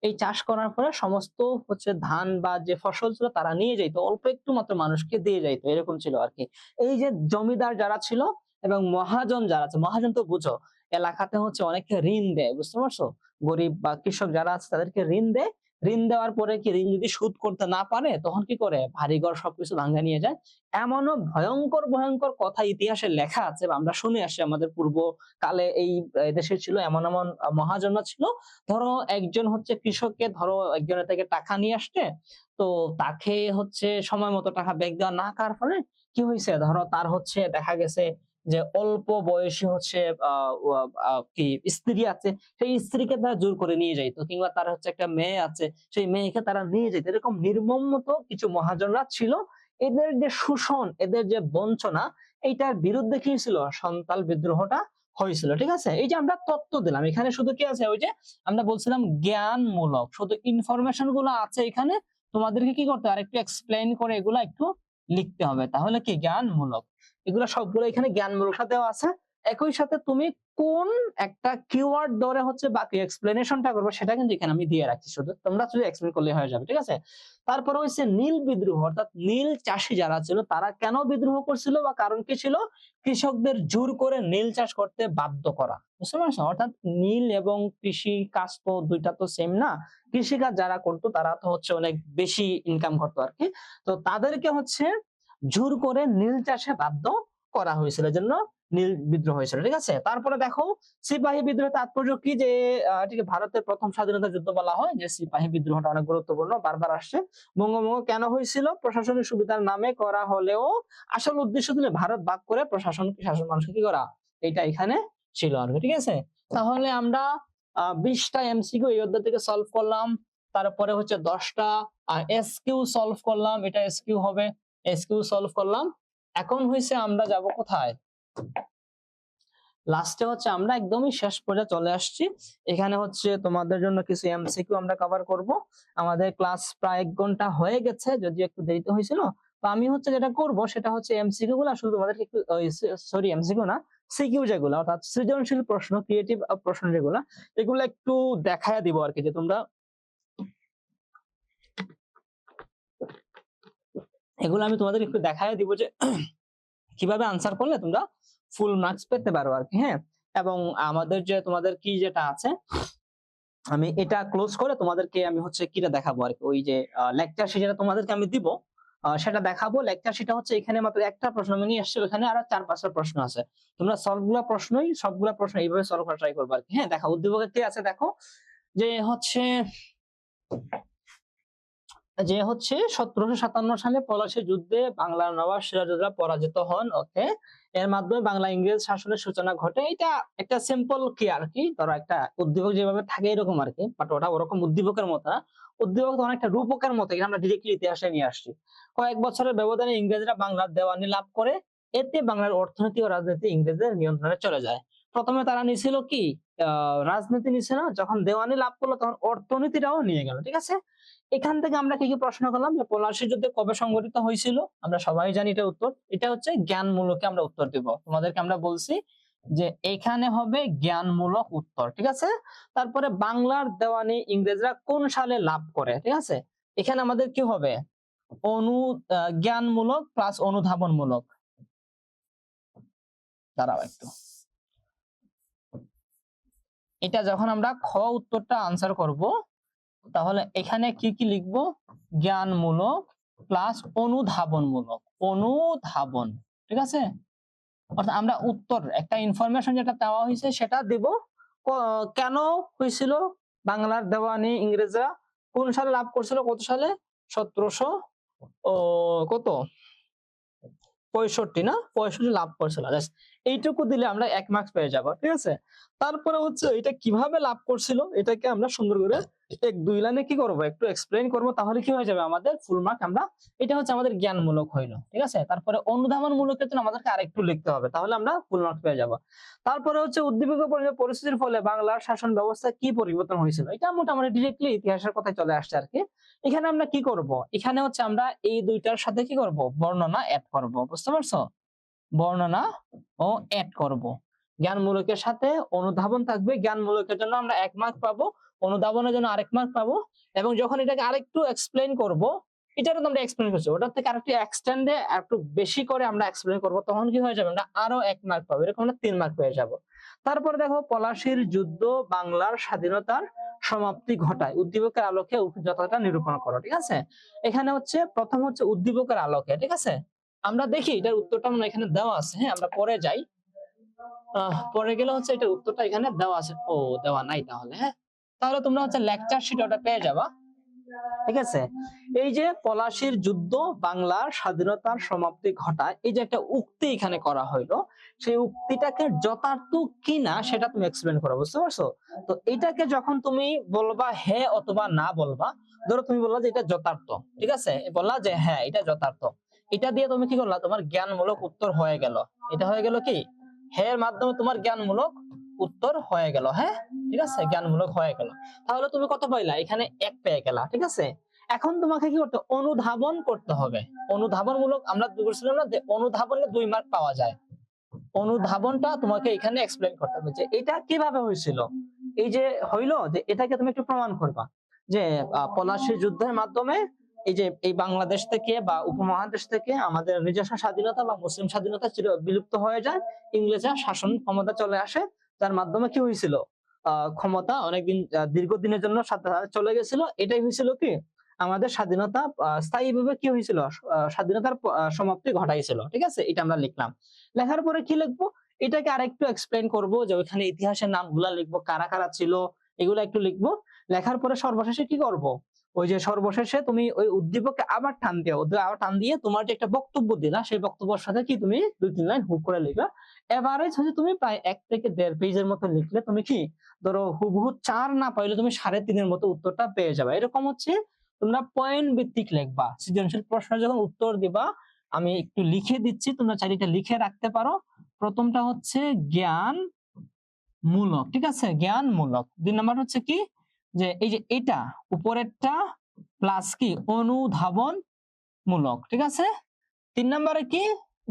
এই চাষ করার পরে সমস্ত হচ্ছে ধান বা যে ফসল ছিল তারা নিয়ে যাইতো, অল্প একটু মাত্র মানুষকে দিয়ে যাইতো, এরকম ছিল আর কি। এই যে জমিদার যারা ছিল এবং মহাজন যারা আছে, মহাজন তো বুঝো এলাকাতে হচ্ছে অনেকে ঋণ দেয়, বুঝতে পারছো? গরিব বা কৃষক যারা আছে তাদেরকে ঋণ দেয়, ঋণ দেওয়ার পরে কি ঋণ যদি শোধ করতে না পারে তখন কি করে বাড়িঘর সবকিছু ভাঙা নিয়ে যায়। এমনও ভয়ঙ্কর ভয়ঙ্কর কথা ইতিহাসে লেখা আছে বা আমরা শুনে আসছি আমাদের পূর্ব কালে এই দেশে ছিল এমন এমন মহাজনরা ছিল। ধরো একজন হচ্ছে কৃষককে ধরো একজনের থেকে টাকা নিয়ে আসছে, তো তাকে হচ্ছে সময় মতো টাকা ব্যাক দেওয়া না করার ফলে কি হয়েছে, ধরো তার হচ্ছে দেখা গেছে যে অল্প বয়সী হচ্ছে কি স্ত্রী আছে, সেই স্ত্রীকে তারা জোর করে নিয়ে যাইতো, কিংবা তার হচ্ছে একটা মেয়ে আছে সেই মেয়েকে তারা নিয়ে যেত। এরকম নির্মম মতো কিছু মহাজনরা ছিল। এদের যে শোষণ, এদের যে বঞ্চনা, এইটার বিরুদ্ধে কি ছিল, সন্তাল বিদ্রোহটা হয়েছিল। ঠিক আছে, এই যে আমরা তত্ত্ব দিলাম, এখানে শুধু কি আছে, ওই যে আমরা বলছিলাম জ্ঞানমূলক শুধু ইনফরমেশন গুলো আছে এখানে, তোমাদেরকে কি করতে হবে আরেকটু এক্সপ্লেইন করে এগুলা একটু লিখতে হবে, তাহলে কি জ্ঞানমূলক। এগুলো সবগুলো এখানে জ্ঞানমূলক সাথে দেওয়া আছে। একই সাথে তুমি কোন একটা কিওয়ার্ড ধরে হচ্ছে বাকি এক্সপ্লেনেশনটা করবে সেটা কিন্তু এখানে আমি দিয়ে রাখছি, শুধু তোমরা শুধু এক্সপ্লেন করলে হয়ে যাবে। ঠিক আছে, তারপরে হচ্ছে নীল বিদ্রোহ, অর্থাৎ নীল চাষী যারা ছিল তারা কেন বিদ্রোহ করছিল বা কারণ কি ছিল, কৃষকদের জোর করে নীল চাষ করতে বাধ্য করা। বুঝতে পারছো, অর্থাৎ নীল এবং কৃষি কাজ তো দুইটা তো সেম না। কৃষিকাজ যারা করতো তারা তো হচ্ছে অনেক বেশি ইনকাম করতো আর কি, তো তাদেরকে হচ্ছে জোর করে নীল চাষে বাধ্য করা হয়েছিল, এজন্য নীল বিদ্রোহ হয়েছিল। ঠিক আছে, তারপরে দেখো সিপাহী বিদ্রোহের তাৎপর্য কি, যে এটিকে ভারতের প্রথম স্বাধীনতা যুদ্ধ বলা হয়, যে সিপাহী বিদ্রোহটা অনেক গুরুত্বপূর্ণ, বারবার আসছে। বঙ্গভঙ্গ কেন হয়েছিল, প্রশাসনিক সুবিধার নামে করা হলেও আসল উদ্দেশ্য ছিল ভারত ভাগ করে প্রশাসন শাসন মানুষকে কি করা, এটা এখানে ছিল আর কি। ঠিক আছে, তাহলে আমরা 20টা এমসিকিউ এই অধ্যায় থেকে সলভ করলাম, তারপরে হচ্ছে 10টা এসকিউ সলভ করলাম, এটা এসকিউ হবে, এসকিউ সলভ করলাম। এখন হইছে আমরা যাব কোথায়, লাস্টে হচ্ছে আমরা একদমই শেষ পর্যায়ে চলে আসছি। এখানে হচ্ছে তোমাদের জন্য কিছু এমসিকিউ আমরা কভার করব। আমাদের ক্লাস প্রায় 1 ঘন্টা হয়ে গেছে, যদি একটু দেরিতে হয়েছিল। তো আমি হচ্ছে যেটা করব সেটা হচ্ছে এমসিকিউ গুলো আসলে তোমাদেরকে একটু, সরি এমসিকিউ না, সিকিউ যেগুলো অর্থাৎ সৃজনশীল প্রশ্ন, ক্রিয়েটিভ প্রশ্ন যেগুলো, এগুলো একটু দেখায় দিব আর কি, যে তোমরা এগুলো আমি তোমাদের একটু দেখায় দিব যে কিভাবে আনসার করলে তোমরা ফুল মার্কস পেতে পারো আর কি। হ্যাঁ, এবং আমাদের যে তোমাদের কি যেটা আছে, আমি এটা ক্লোজ করে তোমাদেরকে আমি হচ্ছে কিটা দেখাবো আর কি, ওই যে লেকচার শীট যেটা তোমাদেরকে আমি দিব সেটা দেখাবো। লেকচার শীটটা হচ্ছে এখানে মাত্র একটা প্রশ্ন আমি নিয়ে আসছি, ওখানে আরো 4-5টা প্রশ্ন আছে। তোমরা সবগুলা প্রশ্ন এইভাবে সলভ করার ট্রাই করবে আর কি। হ্যাঁ, দেখো উদ্দীপকে কি আছে, দেখো যে হচ্ছে 1757 সালে পলাশীর যুদ্ধে বাংলার নবাব সিরাজউদ্দৌলা পরাজিত হন। ওকে, এর মাধ্যমে বাংলা ইংরেজ শাসনের সূচনা ঘটে। এটা একটা সিম্পল কি আর কি, ধরো একটা উদ্দীপক যেভাবে থাকে এরকম আর কি, বাট ওটা ওরকম উদ্দীপকের মতো না। উদ্দীপক তো অনেকটা রূপকের মতো, এটা আমরা ডিরেক্টলি ইতিহাসে নিয়ে আসছি। কয়েক বছরের ব্যবধানে ইংরেজরা বাংলার দেওয়ানি লাভ করে, এতে বাংলার অর্থনীতি ও রাজনীতি ইংরেজদের নিয়ন্ত্রণে চলে যায়। প্রথমে তারা নিছিল কি, রাজনীতি নিছিল, যখন দেওয়ানি লাভ করলো তখন অর্থনীতিটাও নিয়ে গেল। ঠিক আছে, এখান থেকে আমরা কি কি প্রশ্ন করলাম, যে পলাশী যুদ্ধ কবে সংঘটিত হয়েছিল, আমরা সবাই জানি এটা উত্তর, এটা হচ্ছে জ্ঞানমূলকে আমরা উত্তর দিব। তোমাদেরকে আমরা বলছি যে এখানে হবে জ্ঞানমূলক উত্তর। ঠিক আছে, তারপরে বাংলার দেওয়ানি ইংরেজরা কোন সালে লাভ করে। ঠিক আছে, এখানে আমাদের কি হবে, জ্ঞানমূলক প্লাস অনুধাবনমূলক। দাঁড়াও একটু, এটা যখন আমরা খ উত্তরটা আনসার করব, তাহলে এখানে কি কি লিখবো, জ্ঞানমূলক প্লাস অনুধাবনমূলক, অনুধাবন। ঠিক আছে, অর্থাৎ আমরা উত্তর একটা ইনফরমেশন যেটা দেওয়া হয়েছে সেটা দিব, কেন হয়েছিল বাংলার দেওয়ানি ইংরেজরা কোন সালে লাভ করছিল, কত সালে, 1700 কত 65 না 65 লাভ করছিল, এইটুকু দিলে আমরা 1 মার্কস পেয়ে যাব। ঠিক আছে, তারপরে হচ্ছে এটা কিভাবে লাভ করছিল এটাকে আমরা সুন্দর করে 1-2 লাইনে কি করব, একটু এক্সপ্লেইন করব, তাহলে কি হয়ে যাবে আমাদের ফুল মার্ক। আমরা এটা হচ্ছে আমাদের জ্ঞানমূলক হইলো। ঠিক আছে, তারপরে অনুধাবনমূলকের জন্য আমাদেরকে আরেকটু লিখতে হবে, তাহলে আমরা ফুল মার্ক পেয়ে যাব। তারপরে হচ্ছে উদ্দীপক পরিস্থিতির ফলে বাংলার শাসন ব্যবস্থা কি পরিবর্তন হয়েছিল, এটা মোটামুটি ডিরেক্টলি ইতিহাসের কথায় চলে আসছে আর কি। এখানে আমরা কি করব, এখানে হচ্ছে আমরা এই দুইটার সাথে কি করব, বর্ণনা অ্যাড করব। বুঝতে পারছো, বর্ণনা ও অ্যাড করব। জ্ঞানমূলকের সাথে অনুধাবন থাকবে, জ্ঞানমূলকের জন্য আমরা 1 মার্ক পাবো, অনুধাবনের জন্য আরেক মার্ক পাবো, এবং যখন এটাকে আরেকটু এক্সপ্লেইন করব এটারও তো আমরা এক্সপ্লেন করছি, ওটার থেকে আরেকটু এক্সটেন্ডে একটু বেশি করে আমরা এক্সপ্লেন করব, তখন কি হয়ে যাবে, আমরা আরো 1 মার্ক পাবো, এরকম আমরা 3 মার্ক পেয়ে যাব। তারপরে দেখো, পলাশীর যুদ্ধ বাংলার স্বাধীনতার সমাপ্তি ঘটায়, উদ্দীপকের আলোকে যথাযথ নিরূপণ করো। ঠিক আছে, এখানে হচ্ছে প্রথম হচ্ছে উদ্দীপকের আলোকে। ঠিক আছে, আমরা দেখি এটার উত্তরটা মনে হয় এখানে দেওয়া আছে। হ্যাঁ, আমরা পরে যাই, পরে গেলে হচ্ছে এটার উত্তরটা এখানে দেওয়া আছে। ও, দেওয়া নাই তাহলে। হ্যাঁ, তাহলে তোমরা হচ্ছে লেকচার শিট ওটা পেয়ে যাবা। ঠিক আছে, এই যে পলাশীর যুদ্ধ বাংলার স্বাধীনতার সমাপ্তি ঘটায়, এই যে একটা উক্তি এখানে করা হইলো, সেই উক্তিটাকে যথার্থ কিনা সেটা তুমি এক্সপ্লেন করো। বুঝতে পারছো? তো এটাকে যখন তুমি বলবা হ্যাঁ অথবা না বলবা, ধরো তুমি বললা যে এটা যথার্থ, ঠিক আছে, বললা যে হ্যাঁ এটা যথার্থ, এটা দিয়ে তুমি কি করলা, তোমার জ্ঞানমূলক উত্তর হয়ে গেল। এটা হয়ে গেল কি, হ্যাঁ এর মাধ্যমে তোমার জ্ঞানমূলক উত্তর হয়ে গেল। হ্যাঁ, ঠিক আছে, জ্ঞানমূলক হয়ে গেল। তাহলে তুমি কত পাইলা, এখানে 1 পেয়ে গেলা। ঠিক আছে, এখন তোমাকে কি করতে, অনুধাবন করতে হবে। অনুধাবনমূলক আমরা বলছিলাম না যে অনুধাবনে 2 মার্ক পাওয়া যায়, অনুধাবনটা তোমাকে এখানে এক্সপ্লেইন করতে হবে যে এটা কিভাবে হয়েছিল। এই যে হইলো, যে এটাকে তুমি একটু প্রমাণ করবা যে পলাশী যুদ্ধের মাধ্যমে এই যে এই বাংলাদেশ থেকে বা উপমহাদেশ থেকে আমাদের নিজস্ব স্বাধীনতা বা মুসলিম স্বাধীনতা বিলুপ্ত হয়ে যায়, ইংরেজরা শাসন ক্ষমতা চলে আসে, যার মাধ্যমে কি হয়েছিল, ক্ষমতা অনেকদিন দীর্ঘদিনের জন্য চলে গেছিল। এটাই হয়েছিল কি, আমাদের স্বাধীনতা স্থায়ীভাবে কি হয়েছিল, স্বাধীনতার সমাপ্তি ঘটাইছিল। ঠিক আছে, এটা আমরা লিখলাম। লেখার পরে কি লিখবো, এটাকে আরেকটু এক্সপ্লেন করব, যে ওইখানে ইতিহাসের নামগুলা লিখবো, কারা কারা ছিল এগুলো একটু লিখবো। লেখার পরে সর্বশেষে কি করব, ওই যে সর্বশেষে তুমি ওই উদ্দীপককে আবার টান দিও, আবার টান দিয়ে তোমার যে একটা বক্তব্য দিলা, সেই বক্তব্যের সাথে কি তুমি 2-3 লাইন হুক করে লিখবা। এভারেজ হচ্ছে তুমি প্রায় 1 থেকে 1.5 পেজের মতো লিখলে তুমি কি, ধরো হুবহু 4 না পাইলে তুমি 3.5 এর মতো উত্তরটা পেয়ে যাবে। এরকম হচ্ছে তোমরা পয়েন্ট ভিত্তিক লিখবা। সৃজনশীল প্রশ্ন যখন উত্তর দিবা, আমি একটু লিখে দিচ্ছি, তোমরা চাইলে এটা লিখে রাখতে পারো। প্রথমটা হচ্ছে জ্ঞান মূলক। ঠিক আছে, জ্ঞান মূলক। 2 নাম্বার হচ্ছে কি, যে এই যে এটা উপরেরটা প্লাস কি, অনুধাবন মূলক। ঠিক আছে, 3 নাম্বারে কি,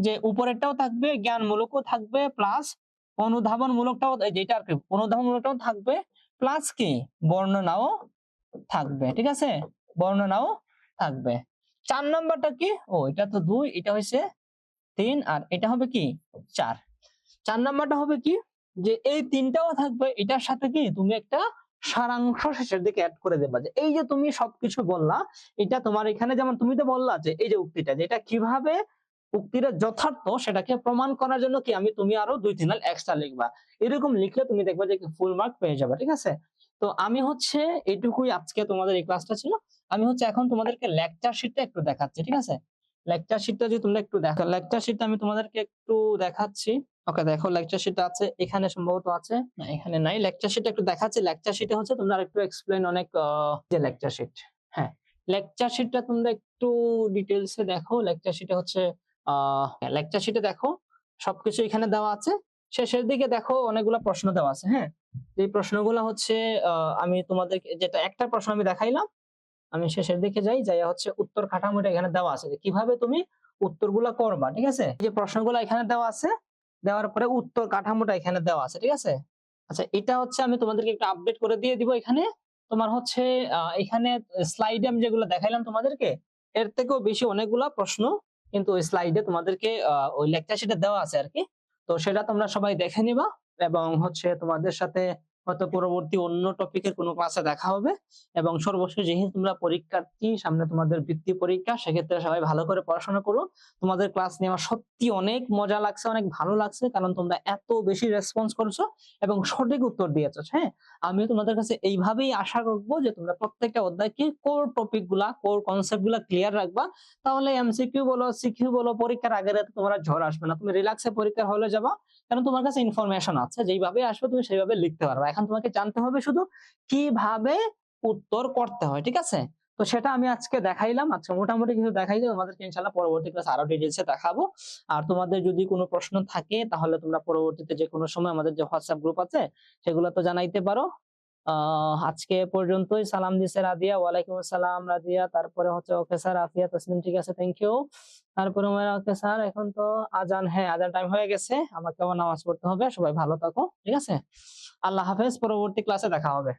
যে উপরেরটাও থাকবে, জ্ঞানমূলকও থাকবে, প্লাস অনুধাবন মূলকটাও, যেটা আর কি অনুধাবন মূলকটাও থাকবে, প্লাস কি বর্ণনাও থাকবে। ঠিক আছে, বর্ণনাও থাকবে। 4 নাম্বারটা কি, ও এটা তো 2, এটা হইছে 3, আর এটা হবে কি 4। 4 নাম্বারটা হবে কি, যে এই 3টাও থাকবে, এটার সাথে কি তুমি একটা সারাংশ শেষের দিকে অ্যাড করে দেবা, যে এই যে তুমি সবকিছু বললা, এটা তোমার এখানে, যেমন তুমি তো বললা যে এই যে উক্তিটা, যেটা কিভাবে উক্তিটা যথার্থ সেটাকে প্রমাণ করার জন্য কি তুমি আরো 2-3 লাইন এক্সট্রা লিখবা। এরকম লিখলে তুমি দেখবা যে ফুল মার্ক পেয়ে যাবে। ঠিক আছে, তো আমি হচ্ছে এইটুকুই আজকে তোমাদের এই ক্লাসটা ছিল। আমি হচ্ছে এখন তোমাদেরকে লেকচার শিটটা একটু দেখাচ্ছি। ঠিক আছে, লেকচার শিটটা যদি তোমরা একটু দেখো, লেকচার শিটটা আমি তোমাদেরকে একটু দেখাচ্ছি। ওকে, দেখো লেকচার শিটটা আছে এখানে, সম্ভবত আছে, না এখানে নাই। লেকচার শিটটা একটু দেখাচ্ছি। লেকচার শিটে হচ্ছে তোমরা আরেকটু এক্সপ্লেইন অনেক, যে লেকচার শিট, হ্যাঁ লেকচার শিটটা তোমরা একটু ডিটেইলসে দেখো। লেকচার শিটে হচ্ছে লেকচার শিটে দেখো সবকিছু এখানে দেওয়া আছে। শেষের দিকে দেখো অনেকগুলো প্রশ্ন দেওয়া আছে। হ্যাঁ, এই প্রশ্নগুলো হচ্ছে আমি তোমাদেরকে, যেটা একটা প্রশ্ন আমি দেখাইলাম, আমি শেষের দিকে যাই, যাই হচ্ছে উত্তর কাঠামোটা এখানে দেওয়া আছে, যে কিভাবে তুমি উত্তরগুলা করবা। ঠিক আছে, এই যে প্রশ্নগুলো এখানে দেওয়া আছে, দেওয়ার পরে উত্তর কাঠামোটা এখানে দেওয়া আছে। ঠিক আছে, আচ্ছা এটা হচ্ছে আমি তোমাদেরকে একটু আপডেট করে দিয়ে দিব। এখানে তোমার হচ্ছে এখানে স্লাইডে আমি যেগুলো দেখাইলাম তোমাদেরকে, এর থেকেও বেশি অনেকগুলা প্রশ্ন কিন্তু ওই স্লাইডে তোমাদেরকে ওই লেকচার শিটে দেওয়া আছে আর কি। তো সেটা তোমরা সবাই দেখে নিবা, এবং হচ্ছে তোমাদের সাথে হয়তো পরবর্তী অন্য টপিকের কোনো ক্লাসে দেখা হবে। এবং সর্বশেষ, যেহেতু তোমরা পরীক্ষার্থী, সামনে তোমাদের বৃত্তি পরীক্ষা, সেক্ষেত্রে সবাই ভালো করে পড়াশোনা করো। তোমাদের ক্লাস নিয়ে আমার সত্যি অনেক মজা লাগছে, অনেক ভালো লাগছে, কারণ তোমরা এত বেশি রেসপন্স করছো এবং সঠিক উত্তর দিয়েছো। হ্যাঁ, আমি তোমাদের কাছে এইভাবেই আশা করবো যে তোমরা প্রত্যেকটা অধ্যায়কে কোর টপিক গুলা, কোর কনসেপ্ট গুলা ক্লিয়ার রাখবা। তাহলে এমসিকিউ বলো, সিকিউ বলো, পরীক্ষার আগের রাতে তোমার আর ঝড় আসবে না, তুমি রিল্যাক্সে পরীক্ষার হলে যাবা, কারণ তোমার কাছে ইনফরমেশন আছে, যেইভাবে আসবে তুমি সেইভাবে লিখতে পারবে। এখন তোমাকে জানতে হবে শুধু কিভাবে উত্তর করতে হয়। ঠিক আছে, তো সেটা আমি আজকে দেখাইলাম। আচ্ছা, মোটামুটি কিছু দেখাইলে তোমাদেরকে ইনশাআল্লাহ পরবর্তী ক্লাস আরো ডিটেইলসে দেখাবো। আর তোমাদের যদি কোনো প্রশ্ন থাকে, তাহলে তোমরা পরবর্তীতে যে কোনো সময় আমাদের যে হোয়াটসঅ্যাপ গ্রুপ আছে সেগুলো তো জানাইতে পারো। আজকে এ পর্যন্তই। সালাম দিছে রাদিয়া, ওয়ালাইকুম আসসালাম রাদিয়া। তারপরে হচ্ছে ওকে স্যার, আফিয়া তাসলিম, ঠিক আছে, থ্যাংক ইউ। তারপরে ওকে স্যার, এখন তো আজান, হ্যাঁ আজান টাইম হয়ে গেছে, আমাকে আবার নামাজ পড়তে হবে। সবাই ভালো থাকো। ঠিক আছে, আল্লাহ হাফেজ, পরবর্তী ক্লাসে দেখা হবে।